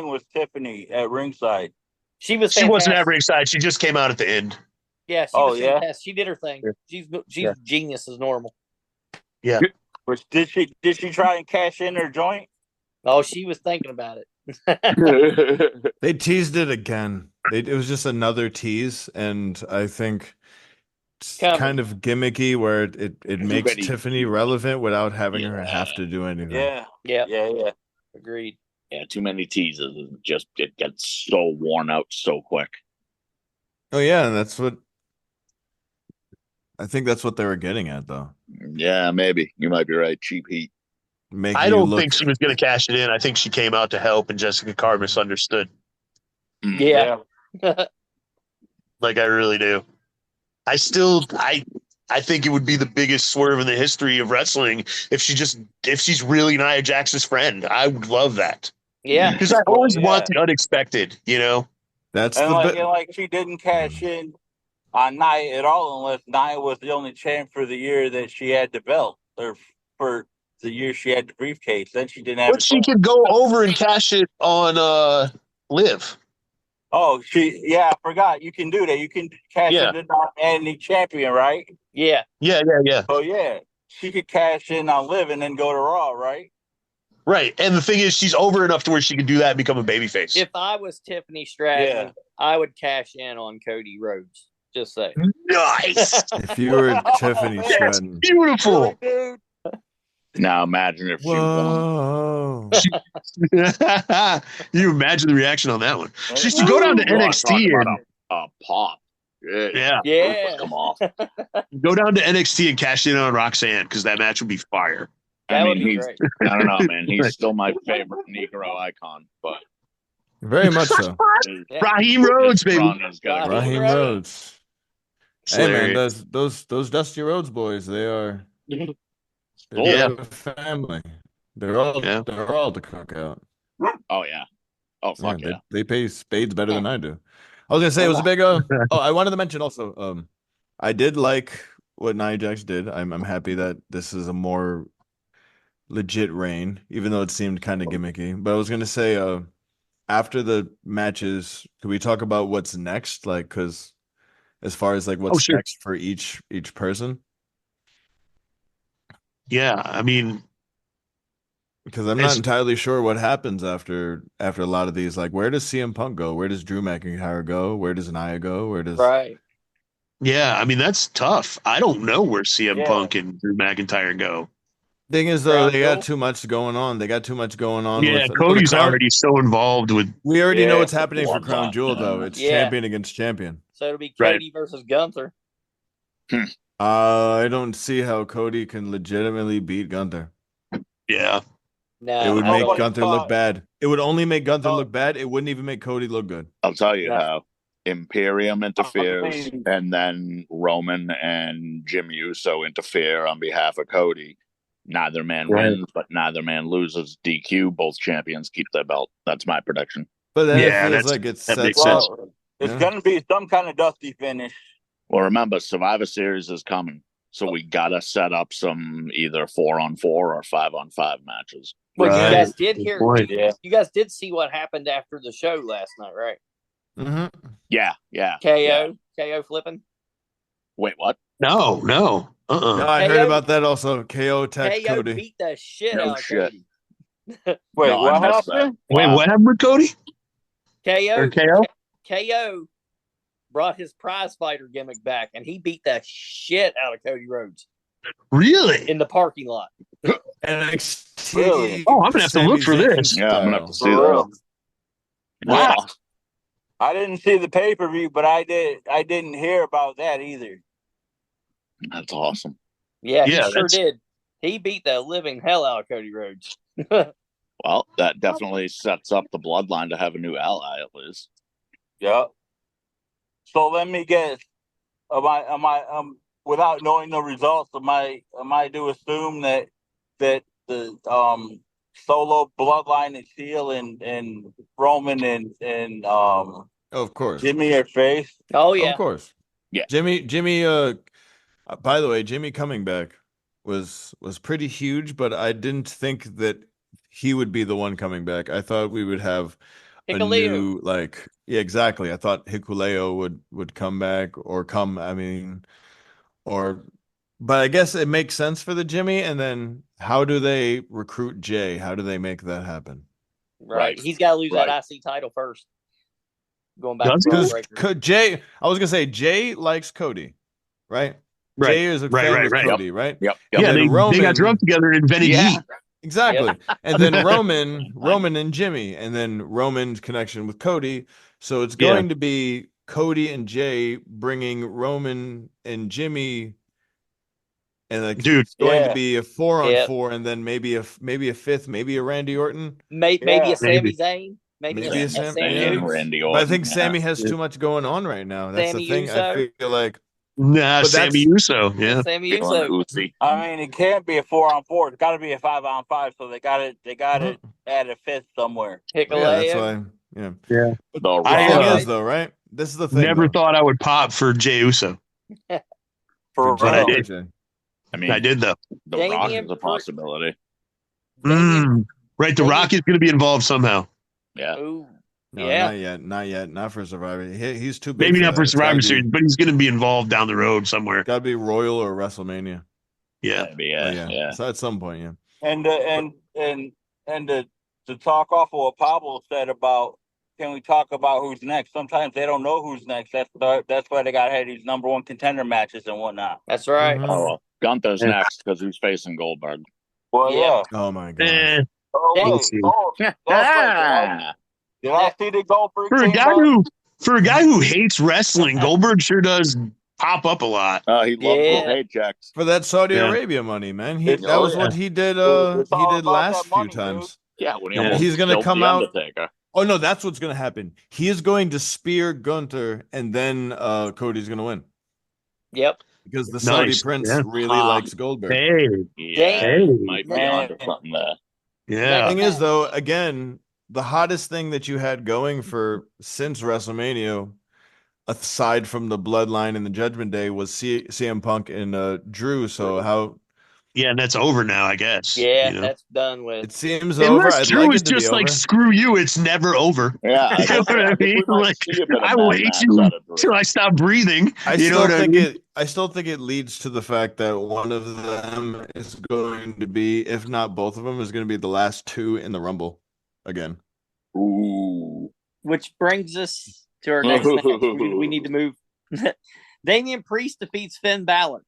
was Tiffany at ringside? She was She wasn't at fantastic. ringside. She just came out at the end. Yeah, she Oh, was yeah? fantastic. She did her thing. Yeah. She's Yeah. genius as normal. Did she try and cash in her joint? Oh, she was thinking about it. They teased it again. It was just another tease, and I think it's Coming. kind of gimmicky where it makes Everybody- Tiffany relevant without having her Yeah. have to do anything. Yeah. Yeah, Yeah. agreed. Yeah, too many teases. It gets so worn out so quick. Oh yeah, and that's what I think that's what they were getting at, though. Yeah, maybe. You might be right. Cheap heat. Making I you don't look think she was going to cash it in. I think she came out to help, and Jessica Carr misunderstood. Mm. Yeah. Like, I really do. I think it would be the biggest swerve in the history of wrestling if she's really Nia Jax's friend. I would love that. Yeah. Because I Well, always yeah. want the unexpected, you know? that's And the like, bit. and like she didn't cash in on Nia at all unless Nia was the only champ for the year that she had the belt, or for the year she had the briefcase. Then she didn't have But it. she could go over and cash it on Liv. Oh, I forgot. You can do that. You can cash Yeah. in on any champion, right? Yeah. Yeah. Oh yeah. She could cash in on Liv and then go to Raw, right? Right. And the thing is, she's over enough to where she can do that and become a babyface. If I was Tiffany Stratton, Yeah. I would cash in on Cody Rhodes. Just say. Nice. If you were Tiffany That's Stratton, beautiful. Dude. Now imagine if she won. whoa, You imagine the reaction on that one. She should go down to You wanna NXT talk about and a pop. yeah, Yeah. Come on. go down to NXT and cash in on Roxanne because that match would be fire. That I would mean, be he's. great. I don't know, man. He's still my favorite Negro icon, but very much so. Yeah. Raheem Rhodes, baby. Ron has got to Raheem Raheem Rhodes. Rhodes. Hey man, Hilarious. those Dusty Rhodes boys, they're Yeah. a family. They're all to cook out. Oh yeah. Oh fuck yeah. They pay spades better than I do. I was gonna say it was a big. I wanted to mention also. I did like what Nia Jax did. I'm happy that this is a more legit reign, even though it seemed kind of gimmicky. But I was gonna say, after the matches, could we talk about what's next? Like, because as far as like Oh, what's sure. next for each person, Yeah, I mean, because I'm not entirely sure what happens after a lot of these. Like, where does CM Punk go? Where does Drew McIntyre go? Where does Nia go? Where does Right. yeah, I mean that's tough. I don't know where CM Yeah. Punk and Drew McIntyre go. Thing is, though, Crown they got Jewel? too much going on. They got too much going on Yeah, with Cody's the Crown. already so involved with. We already know Yeah. what's happening for Crown Bloodline, Jewel, yeah. though. It's Yeah. champion against champion. So it'll be Right. Cody versus Gunther. I don't see how Cody can legitimately beat Gunther. Yeah, No, It would I make don't. Nobody Gunther thought- look bad. It would only make Gunther Oh. look bad. It wouldn't even make Cody look good. I'll tell you Yeah. how. Imperium interferes, mean- and then Roman and Jim Uso interfere on behalf of Cody. Neither man Right. wins, but neither man loses. DQ. Both champions keep their belt. That's my prediction. But then Yeah, it feels that's- like it's that set makes up. sense. Well, it's Yeah. gonna be some kind of dusty finish. Well, remember, Survivor Series is coming, so we gotta set up some either 4-on-4 or 5-on-5 matches. Well, Right. you guys did Good hear. point. Yeah. You guys did see what happened after the show last night, right? Mhm. Yeah. KO, KO flipping. Wait, what? no. No, I heard KO about that also. KO attacked KO Cody. beat the shit No out of shit. Cody. Wait, No, I what missed that. happened? Wait, Wow. what happened with Cody? KO Or KO? KO brought his prize fighter gimmick back, and he beat the shit out of Cody Rhodes Really? in the parking lot. NXT. Really? Oh, I'm gonna have to look for Sami Zayn this. Yeah, I'm gonna have to style. see For real. that. Wow. Yeah. I didn't see the pay per view, but I didn't hear about that either. That's awesome. Yeah, Yeah, he sure that's- did. He beat the living hell out of Cody Rhodes. Well, that definitely sets up the bloodline to have a new ally at least. Yep. So let me guess. Am I without knowing the results, am I to assume that the solo bloodline is heel and Roman and Of course. Jimmy are face? Oh yeah, Of course. Yeah. Jimmy, by the way, Jimmy coming back was pretty huge, but I didn't think that he would be the one coming back. I thought we would have a Hikuleo. new, like, yeah, exactly. I thought Hikuleo would come back or come, I mean, but I guess it makes sense for the Jimmy. And then how do they recruit Jay? How do they make that happen? right. Right. He's got to lose Right. that IC title first. Going back Does to he? Braun Because Breaker. Jay, I was gonna say Jay likes Cody, right? Right. Jay is a Right, fan right, with right. Cody, right? Yep. Yeah, And then they Roman- got drunk together and invented Yeah. heat. Exactly. And then Roman and Jimmy, and then Roman's connection with Cody. So it's Yeah. going to be Cody and Jay bringing Roman and Jimmy, and like Dude. it's going Yeah. to be a 4-on-4, Yep. and then maybe a fifth, maybe a Randy Orton. Maybe Yeah. a Sami Maybe. Zayn. Maybe Maybe a a Sam- Sammy yeah. Hughes. Randy But I Orton, think yeah. Sammy has Yeah. too much going on right now. That's Sammy the thing. Uso. I feel like Nah, But Sammy that's- Uso. Yeah. Sammy Dylan Uso. Uzi. I mean, it can't be a 4-on-4. It's got to be a 5-on-5. So they got to add a fifth somewhere. yeah, that's Hikuleo. why. Yeah. Yeah. The I, Thing Rock. is, though, right? This is the thing. Never though. thought I would pop for Jey Uso. For Jay But I real. did. Jay. I mean, I did though. The Rock Damian is a Priest. possibility. Damian- Right, The Damian- Rock is going to be involved somehow. Yeah. Ooh. No, Yeah. not yet, not for Survivor. He's too big. Maybe not for that. It's gotta Survivor be- Series, but he's going to be involved down the road somewhere. Gotta be Royal or WrestleMania. Yeah. Maybe, Oh, yeah. So at some point, yeah. And to talk off of what Pablo said about, can we talk about who's next? Sometimes they don't know who's next. That's why they got to have these number one contender matches and whatnot. That's right. Mhm. Oh, well, Gunther's Yeah. next because he's facing Goldberg. Well, Yeah. yeah. Oh my god. Eh, Oh, We'll wait. see. Oh, that's right. Did I see the Goldberg for a team guy up? who hates wrestling, Goldberg sure does pop up a lot. He loves Yeah. the paychecks. For that Saudi Yeah. Arabia money, man. It's- That was oh, what he did. It's He all did about last that few money, times. Yeah, when he Yeah. almost He's gonna killed come the out- Undertaker. Oh no, that's what's gonna happen. He is going to spear Gunther, and then Cody's gonna win Yep. because the Saudi Nice. prince Yeah. really likes Goldberg. Hey, Yeah, Hey. might be Man. onto something there. yeah. Thing is, though, again, the hottest thing that you had going for since WrestleMania aside from the Bloodline and the Judgment Day was CM Punk and Drew. So how? Yeah, and that's over now, I guess. Yeah, you know? that's done with. It seems over. Unless I'd Drew like is it to be just like, over. screw you, it's never over. Yeah, You know what I mean? we might Like, see a bit of I will Mad hate Max you out of Drew. till I stop breathing. I You know still what I think mean? it. I still think it leads to the fact that one of them is going to be, if not both of them, is going to be the last two in the Rumble again. Ooh. Which brings us to our next match. We need to move. Damian Priest defeats Finn Balor.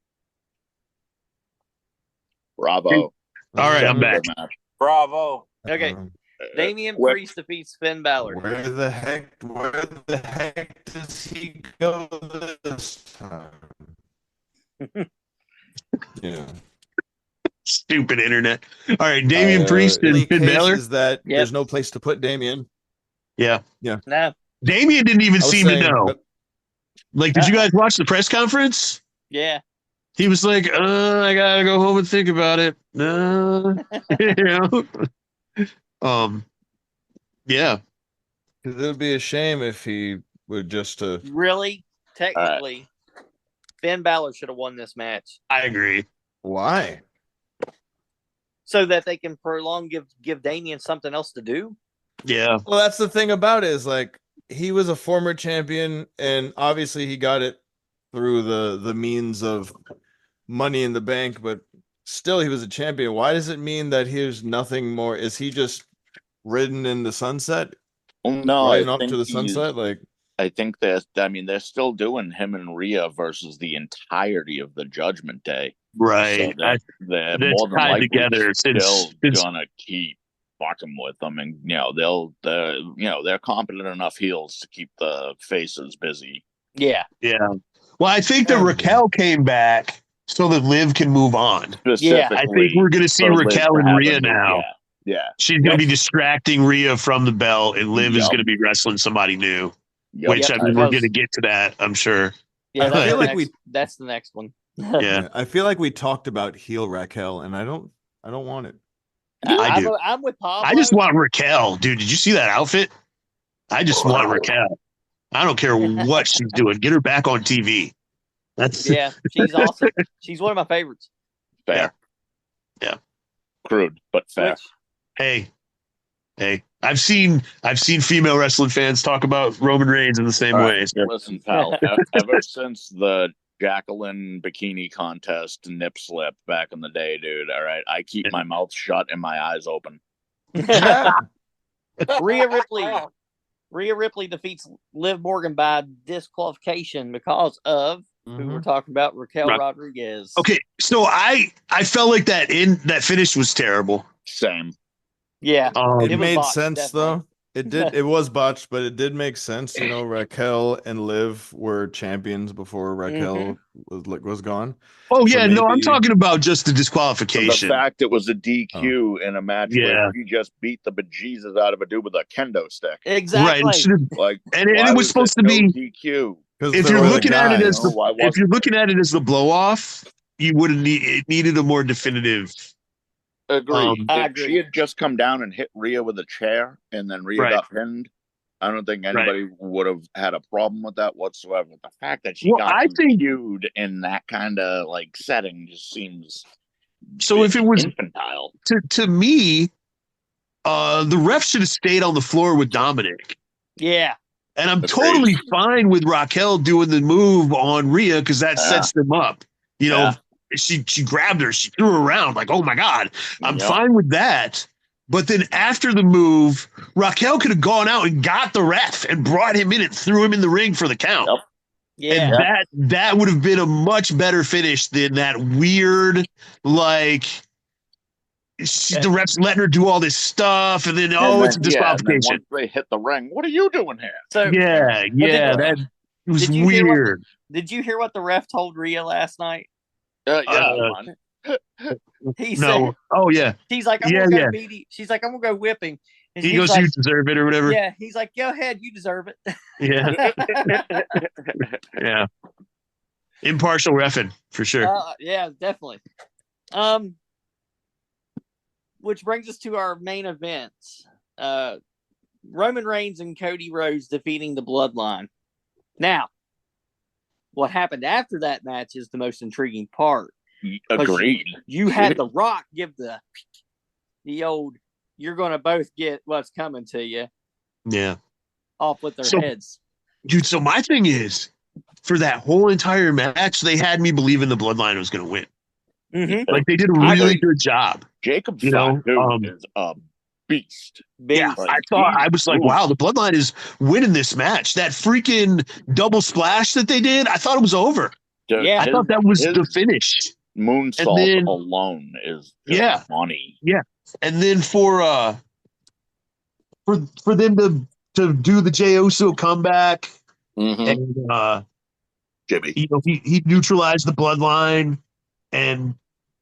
Bravo. All right, I'm back. Good match. Bravo. Okay, Um, Damian Quick. Priest defeats Finn Balor. Where the heck does he go this time? Yeah. Stupid internet. All right, Damian Priest In any and Finn case Balor. is that Yep. there's no place to put Damien. Yeah. No, Damian didn't even I was seem saying, to know. but Like, did you guys watch the press conference? yeah, He was like, I gotta go home and think about it. You know? Yeah. it would be a shame if he would just really, technically, Finn Balor should have won this match I agree. why? so that they can prolong give Damian something else to do. Yeah. Well, that's the thing about it is like he was a former champion, and obviously he got it through the means of Money in the Bank, but still he was a champion. Why does it mean that he's nothing more? Is he just ridden in the sunset? No, Riding I off think to the he's- sunset? Like, I think they're still doing him and Rhea versus the entirety of the Judgment Day. Right. So they're that's more than tied likely together still since gonna keep fucking with them, and they're competent enough heels to keep the faces busy. Yeah, yeah. Well, I think that Yeah. Raquel came back so that Liv can move on. Specifically, I think we're going to see for Liv Raquel to and have Rhea a new- now. Yeah. She's going to be distracting Rhea from the belt, and Liv is Yup. going to be wrestling somebody new. Yep. Which, Yep, I mean, we're because- going to get to that, I'm sure. yeah. I That's, feel the like next, that's the next one. Yeah. I feel like we talked about heel Raquel, and I don't want it. I do. I'm with Pablo. I just want Raquel. Dude, did you see that outfit? I just want Raquel. I don't care what she's doing. Get her back on TV. That's Yeah, she's awesome. She's one of my favorites. Fair. Yeah. Crude, but fair. Which, Hey. I've seen female wrestling fans talk about Roman Reigns in the same All way. right, So. listen, pal. Ever since the Jacqueline bikini contest nip slip back in the day, dude. All right, I keep my mouth shut and my eyes open. Rhea Ripley defeats Liv Morgan by disqualification because of who we're talking about, Raquel Rodriguez. Okay, so I felt like that finish was terrible. Same. Yeah, It was made botched, sense definitely. though. It did. It was botched, but it did make sense. You know, Raquel and Liv were champions before Raquel was gone. Oh So yeah, no, I'm maybe- talking about just the So disqualification. the fact it was a DQ in a match Yeah. where he just beat the bejesus out of a dude with a kendo stick. Exactly. Right, it should've- Like, and why it was supposed to no be. DQ. If you're looking at it as Why if wasn't you're looking at it as the blow off, you wouldn't it needed a more definitive. Agreed. I If agree. she had just come down and hit Rhea with a chair and then Rhea Right. got pinned, I don't think anybody would have had a problem with that whatsoever. The fact that she Well, got I think- DQ'd in that kind of like setting just seems So if it was infantile. to me, the ref should have stayed on the floor with Dominic. Yeah. And I'm Agreed. totally fine with Raquel doing the move on Rhea because that sets them up. You know, she grabbed her, she threw her around like, oh my God. I'm Yep. fine with that. But then after the move, Raquel could have gone out and got the ref and brought him in and threw him in the ring for the count. Yep. Yeah. And that would have been a much better finish than that weird, like the refs letting her do all this stuff, and then it's a And then disqualification. once they hit the ring, what are you doing here? So Yeah, that was Did you hear weird. did you hear what the ref told Rhea last night? Man. He No, said oh yeah, she's like, I'm Yeah, gonna go yeah. beat him. She's like, I'm gonna go whip him. And he he's goes, like, you deserve it or whatever. yeah, he's like, go ahead, you deserve it. Yeah, yeah. Impartial reffing for sure. Yeah, definitely. Which brings us to our main events. Roman Reigns and Cody Rhodes defeating the Bloodline. Now, what happened after that match is the most intriguing part. Agreed. You had The Rock give the old, you're going to both get what's coming to you. Yeah. Off with their heads. Dude, so my thing is, for that whole entire match, they had me believing the Bloodline was going to win. Mm-hmm. Like, they did a really good job. Jacob you know, is a beast. Yeah, Like, I was like, wow, the Bloodline is winning this match. That freaking double splash that they did, I thought it was over. Dude, I thought that was the finish. Moonsault alone is just money. Yeah. And then for them to do the Jey Uso comeback, and Jimmy, he neutralized the Bloodline, and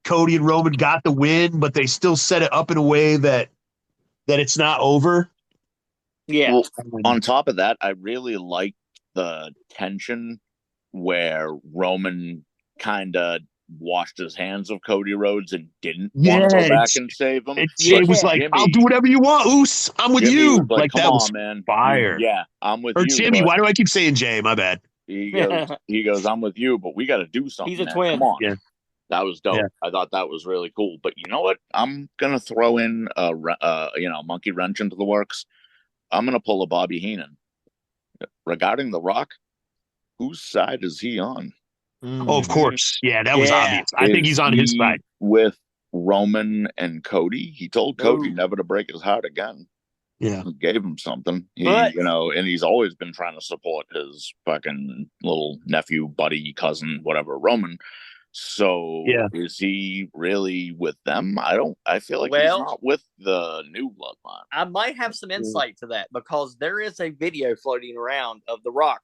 Cody and Roman got the win, but they still set it up in a way that it's not over. Yeah. Well, on top of that, I really liked the tension where Roman kind of washed his hands of Cody Rhodes and didn't want to go back and save him. And Jey was like, Jimmy, I'll do whatever you want, Oos. I'm with Jimmy you. Was like, that was man. Fire. Yeah, I'm with or you. Jimmy, why do I keep saying Jey? My bad. He goes, I'm with you, but we got to do something. He's a twin. Come on. Yeah. That was dope. Yeah. I thought that was really cool. But you know what? I'm gonna throw in a monkey wrench into the works. I'm gonna pull a Bobby Heenan. Regarding The Rock, whose side is he on? Oh, of course. Yeah, that was obvious. I think he's on his side. With Roman and Cody. He told Cody never to break his heart again. Yeah. He gave him something. And he's always been trying to support his fucking little nephew, buddy, cousin, whatever, Roman. So is he really with them? I feel like he's not with the new Bloodline. I might have some insight to that because there is a video floating around of The Rock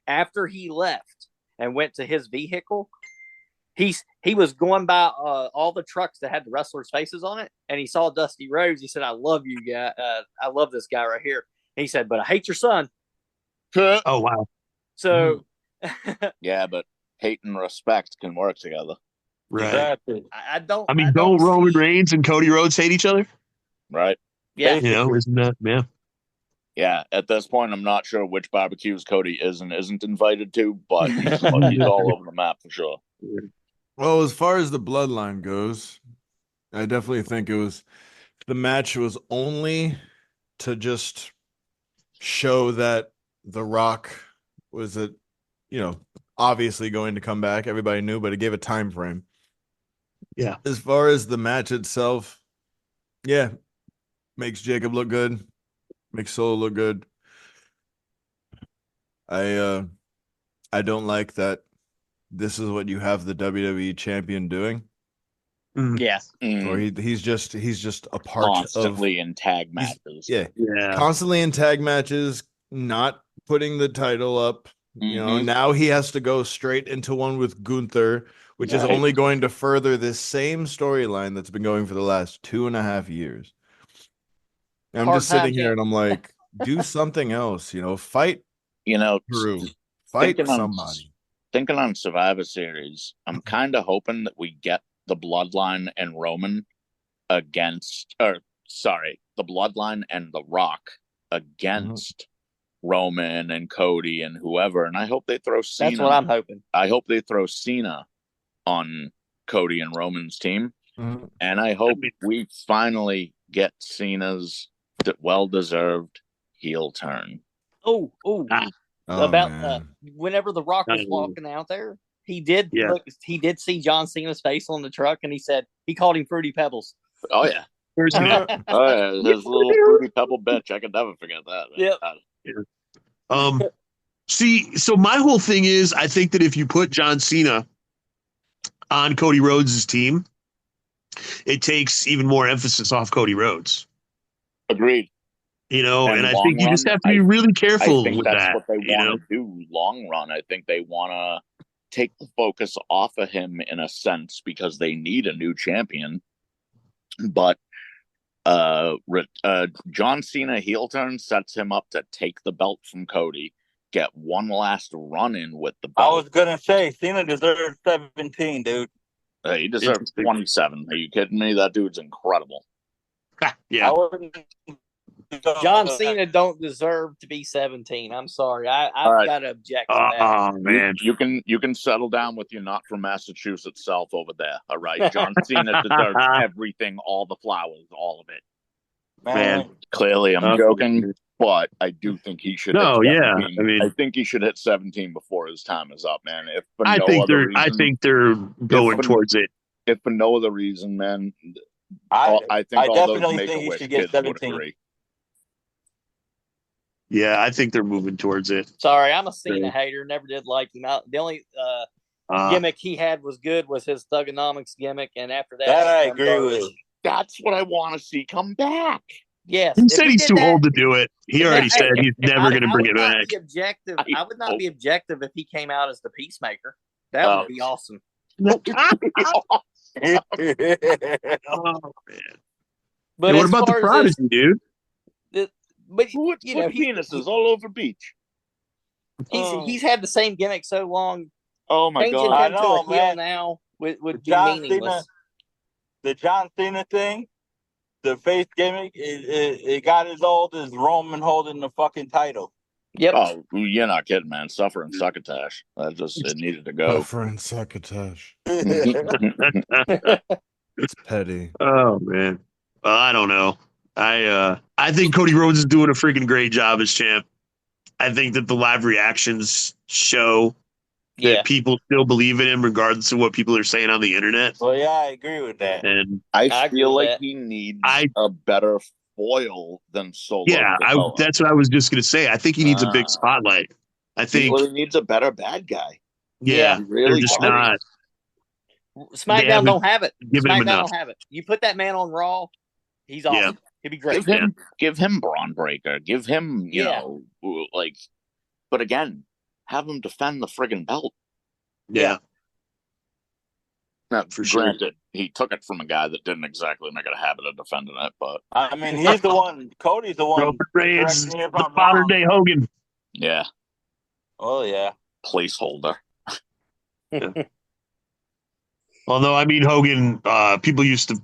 after he left and went to his vehicle. He was going by all the trucks that had the wrestlers' faces on it, and he saw Dusty Rhodes. He said, I love you, guy. I love this guy right here. And he said, but I hate your son. Oh, wow. So, yeah, but hate and respect can work together. Right. Exactly. I mean, don't Roman Reigns and Cody Rhodes hate each other? Right. Yeah. Isn't that, Yeah, at this point, I'm not sure which barbecues Cody is and isn't invited to, but he's all over the map for sure. Well, as far as the Bloodline goes, I definitely think the match was only to just show that The Rock was obviously going to come back. Everybody knew, but it gave a time frame. Yeah. As far as the match itself, makes Jacob look good. Makes Solo look good. I don't like that this is what you have the WWE champion doing. Yes. Or he's just a part constantly in tag matches. Constantly in tag matches, not putting the title up. Now he has to go straight into one with Gunther, which is only going to further this same storyline that's been going for the last 2.5 years. I'm just sitting here and I'm like, do something else, fight. Drew, fight somebody. Thinking on Survivor Series, I'm kind of hoping that we get the Bloodline and Roman the Bloodline and The Rock against Roman and Cody and whoever, and I hope they throw Cena. That's what I'm hoping. I hope they throw Cena on Cody and Roman's team, and I hope we finally get Cena's well-deserved heel turn. Whenever The Rock was walking out there, he did see John Cena's face on the truck, and he called him Fruity Pebbles. Oh yeah. His little Fruity Pebble bitch. I could never forget that. Yep. See, so my whole thing is, I think that if you put John Cena on Cody Rhodes' team, it takes even more emphasis off Cody Rhodes. Agreed. And I think you just have to be really careful with that. That's what they want to do long run. I think they want to take the focus off of him in a sense because they need a new champion. But John Cena heel turn sets him up to take the belt from Cody, get one last run in with the belt. I was going to say, Cena deserves 17, dude. He deserves 27. Are you kidding me? That dude's incredible. Yeah. John Cena don't deserve to be 17. I'm sorry. I've right. got to object to that. Oh man, You can settle down with your not from Massachusetts self over there. All right, John Cena deserves everything, all the flowers, all of it. man. Clearly, I'm joking, but I do think he should. No, hit 17. yeah. I mean, I think he should hit 17 before his time is up, man. If for I no think other they're. reason, I think they're going towards it. If for no other reason, man, I think all those definitely think Make-A-Wish he should get kids would 17. agree. Yeah, I think they're moving towards it. Sorry, I'm a Cena hater. Never did like him. The only gimmick he had was good was his Thugonomics gimmick, and after that, That I agree with. That's what I want to see come back. Yes, He said he's too old to do it. He already said he's never going to bring it back. I would not be objective if he came out as the Peacemaker. That would be awesome. Oh man! But Hey, what about the Prodigy, dude? But Put penises all over beach. He's had the same gimmick so long. Oh my Changing god! him to a heel now would be meaningless. The John Cena thing, the face gimmick, it got as old as Roman holding the fucking title. Yep. Oh, you're not kidding, man. Suffering succotash. It needed to go. Suffering succotash. It's It's petty. Oh man, I don't know. I think Cody Rhodes is doing a freaking great job as champ. I think that the live reactions show that people still believe in him, regardless of what people are saying on the internet. Well, yeah, I agree with that. And I feel like he needs a better foil than Solo. Yeah, that's what I was just gonna say. I think he needs a big spotlight. I think he needs a better bad guy. Yeah, really, they're just not. SmackDown don't have it. SmackDown don't have it. You put that man on Raw, he's awesome. Yeah. He'd be great. Give him Braun Breaker. Give him, you know, like. But again, have him defend the friggin' belt. Yeah. Now, for sure. Granted, he took it from a guy that didn't exactly make it a habit of defending it, but I mean, he's the one. Cody's the one. Roman Reigns, the modern day Hogan. Yeah. Oh yeah. Placeholder. Although I mean, Hogan, people used to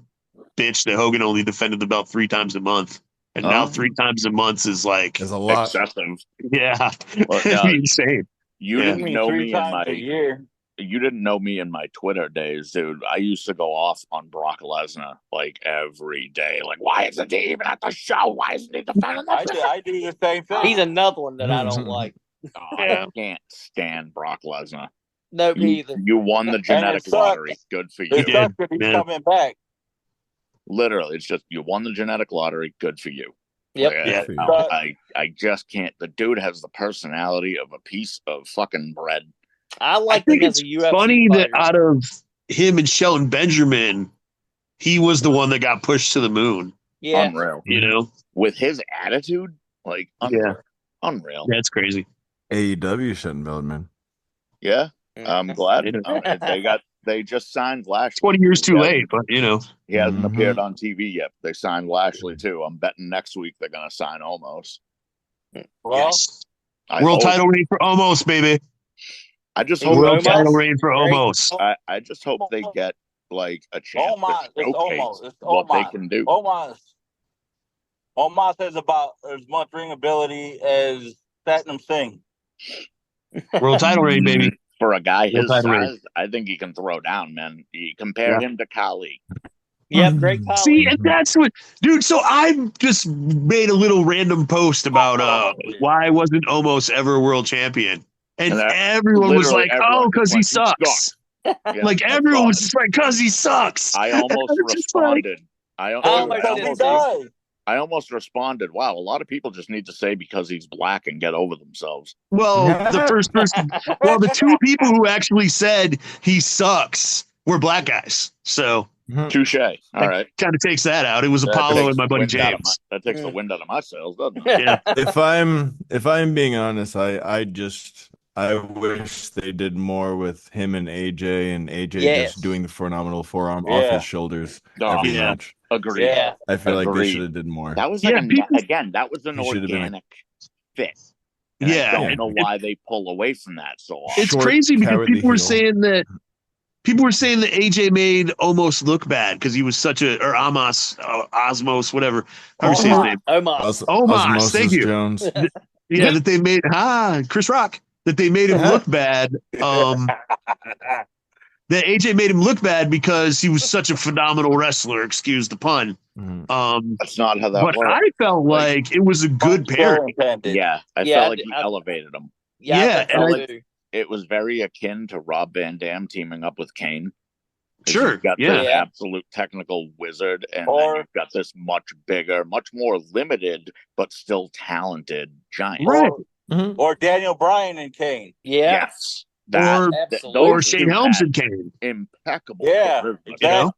bitch that Hogan only defended the belt 3 times a month, and now 3 times a month is like a lot. Excessive. Yeah, Well, it'd be insane. You didn't know me in my year. You didn't know me in my Twitter days, dude. I used to go off on Brock Lesnar like every day. Like, why isn't he even at the show? Why isn't he defending the belt? I do the same thing. He's another one that I don't like. I can't stand Brock Lesnar. No, me either. You won the genetic lottery. Good for you. It sucks that he's coming back. Literally, it's just you won the genetic lottery. Good for you. Yep. Like, I just can't. The dude has the personality of a piece of fucking bread. I think it's funny that out of him and Shelton Benjamin, he was the one that got pushed to the moon. Yeah. Unreal. You know, with his attitude, like unreal. That's crazy. AEW shouldn't build, man. Yeah, I'm glad. They just signed Lashley. 20 years too late, but you know he hasn't appeared on TV yet. They signed Lashley too. I'm betting next week they're gonna sign Omos. Well, yes. World title reign for Omos, baby. I just hope world title reign for Omos. I just hope they get like a chance to showcase what they can do. Omos has about as much ring ability as Satnam Singh. World title reign, baby. For a guy his size, I think he can throw down, man. You compare him to Khali. Yeah, great Khali. See, and that's what, dude. So I just made a little random post about why wasn't Omos ever world champion, and everyone was like, "Oh, because he sucks." Like everyone was just like, "Because he sucks." I almost responded. I almost responded, wow, a lot of people just need to say because he's black and get over themselves. Well, the 2 people who actually said he sucks were black guys. So touche. All right. Kind of takes that out. It was Apollo and my buddy James. That takes the wind out of my sails, doesn't it? Yeah. If I'm being honest, I wish they did more with him and AJ, and AJ just doing the phenomenal forearm off his shoulders every match. Agreed. Yeah. I feel like they should have did more. That was again, that was an organic fit. And I don't know why they pull away from that so often. It's crazy because people were saying that people were saying that AJ made Omos look bad because he was such a, or Osmos, whatever. How do you say his name? Omos. Omos, thank you. Jones. Yeah, that they made Chris Rock, that they made him look bad. That AJ made him look bad because he was such a phenomenal wrestler. Excuse the pun. That's not how that but works. I felt like it was a good pairing. Yeah, I felt like he elevated him. Yeah, it was very akin to Rob Van Dam teaming up with Kane. Sure, you've got this absolute technical wizard, and then you've got this much bigger, much more limited, but still talented giant. Right. Or Daniel Bryan and Kane. Yeah. Yes. Or Shane Helms and Kane. Impeccable. Yeah. You know?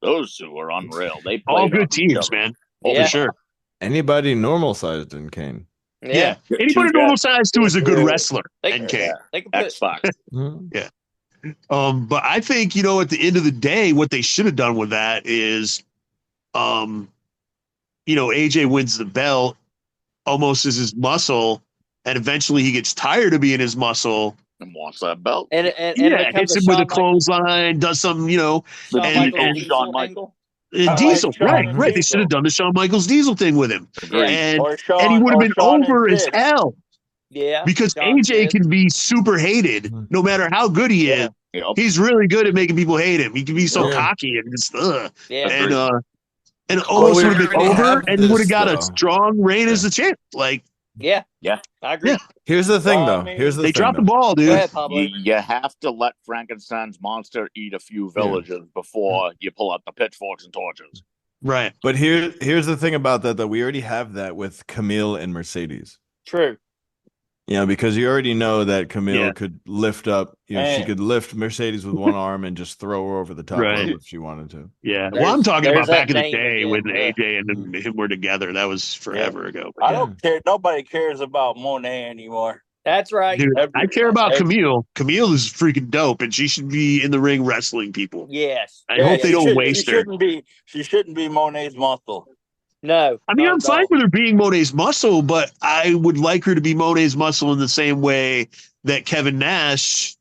Those two are unreal. They all good teams, man. For sure. Anybody normal sized in Kane. Yeah. Anybody normal sized too is a good wrestler. And Kane. They can put X-Fox. Yeah. But I think, at the end of the day, what they should have done with that is, AJ wins the belt, almost as his muscle, and eventually he gets tired of being his muscle. And wants that belt. And hits him with a clothesline, does some, Shawn Michaels. Diesel, right. They should have done the Shawn Michaels Diesel thing with him. And he would have been over as hell. Yeah. Because AJ can be super hated no matter how good he is. Yep. He's really good at making people hate him. He can be so cocky and just and almost would have been over and would have got a strong reign as the champ. Yeah, I agree. Yeah. Here's the thing, though. They dropped the ball, dude. Go ahead, Pablo. You have to let Frankenstein's monster eat a few villages before you pull out the pitchforks and torches. Right. But here's the thing about that, though. We already have that with Camille and Mercedes. True. Because you already know that Camille could lift up. She could lift Mercedes with one arm and just throw her over the top rope if she wanted to. Yeah. Well, I'm talking about back in the day when AJ and him were together. That was forever ago. I don't care. Nobody cares about Monet anymore. That's right. Dude, I care about Camille. Camille is freaking dope, and she should be in the ring wrestling people. Yes. I hope they don't waste her. She shouldn't be Monet's muscle. No. I mean, I'm fine with her being Monet's muscle, but I would like her to be Monet's muscle in the same way that Kevin Nash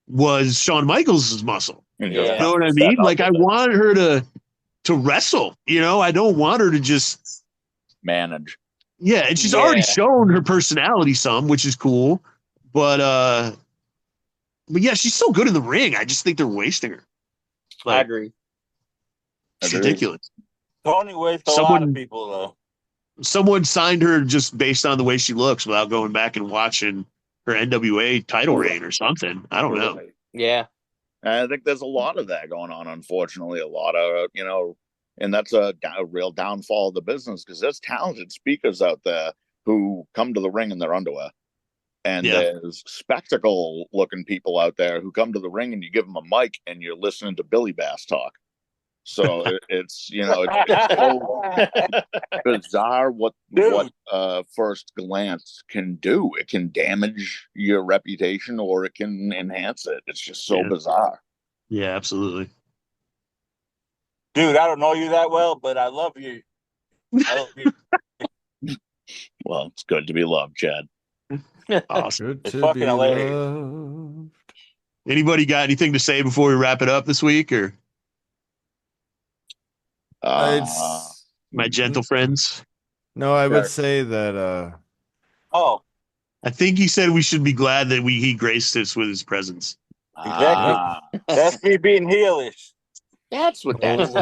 was Shawn Michaels' muscle. You know what I mean? Like, I want her to wrestle. I don't want her to just manage. Yeah, and she's already shown her personality some, which is cool. But yeah, she's so good in the ring. I just think they're wasting her. I agree. It's ridiculous. Tony wastes a lot of people, though. Someone signed her just based on the way she looks without going back and watching her NWA title reign or something. I don't know. Yeah. I think there's a lot of that going on, unfortunately. A lot of, and that's a real downfall of the business because there's talented speakers out there who come to the ring in their underwear. And there's spectacle-looking people out there who come to the ring and you give them a mic and you're listening to Billy Bass talk. So it's it's so bizarre what first glance can do. It can damage your reputation or it can enhance it. It's just so bizarre. Yeah, absolutely. Dude, I don't know you that well, but I love you. Well, it's good to be loved, Chad. Awesome. It's fucking hilarious. Anybody got anything to say before we wrap it up this week, or? My gentle friends. No, I would say that. I think he said we should be glad that he graced us with his presence. Exactly. That's me being heelish. That's what that is.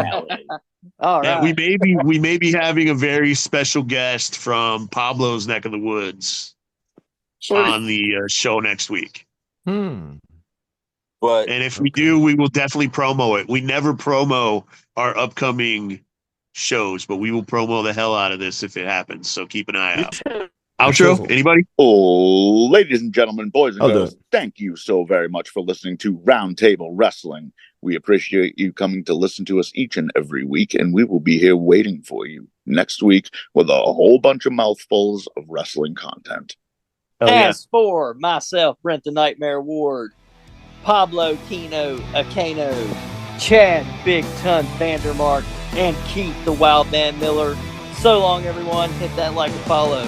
All right. We may be having a very special guest from Pablo's neck of the woods on the show next week. But and if we do, we will definitely promo it. We never promo our upcoming shows, but we will promo the hell out of this if it happens. So keep an eye out. Outro? Anybody? Oh, ladies and gentlemen, boys and girls, thank you so very much for listening to Roundtable Wrestling. We appreciate you coming to listen to us each and every week, and we will be here waiting for you next week with a whole bunch of mouthfuls of wrestling content. As for myself, Brent the Nightmare Ward, Pablo Kino Akano, Chad Big Ton Vandermark, and Keith the Wild Man Miller. So long, everyone. Hit that like and follow.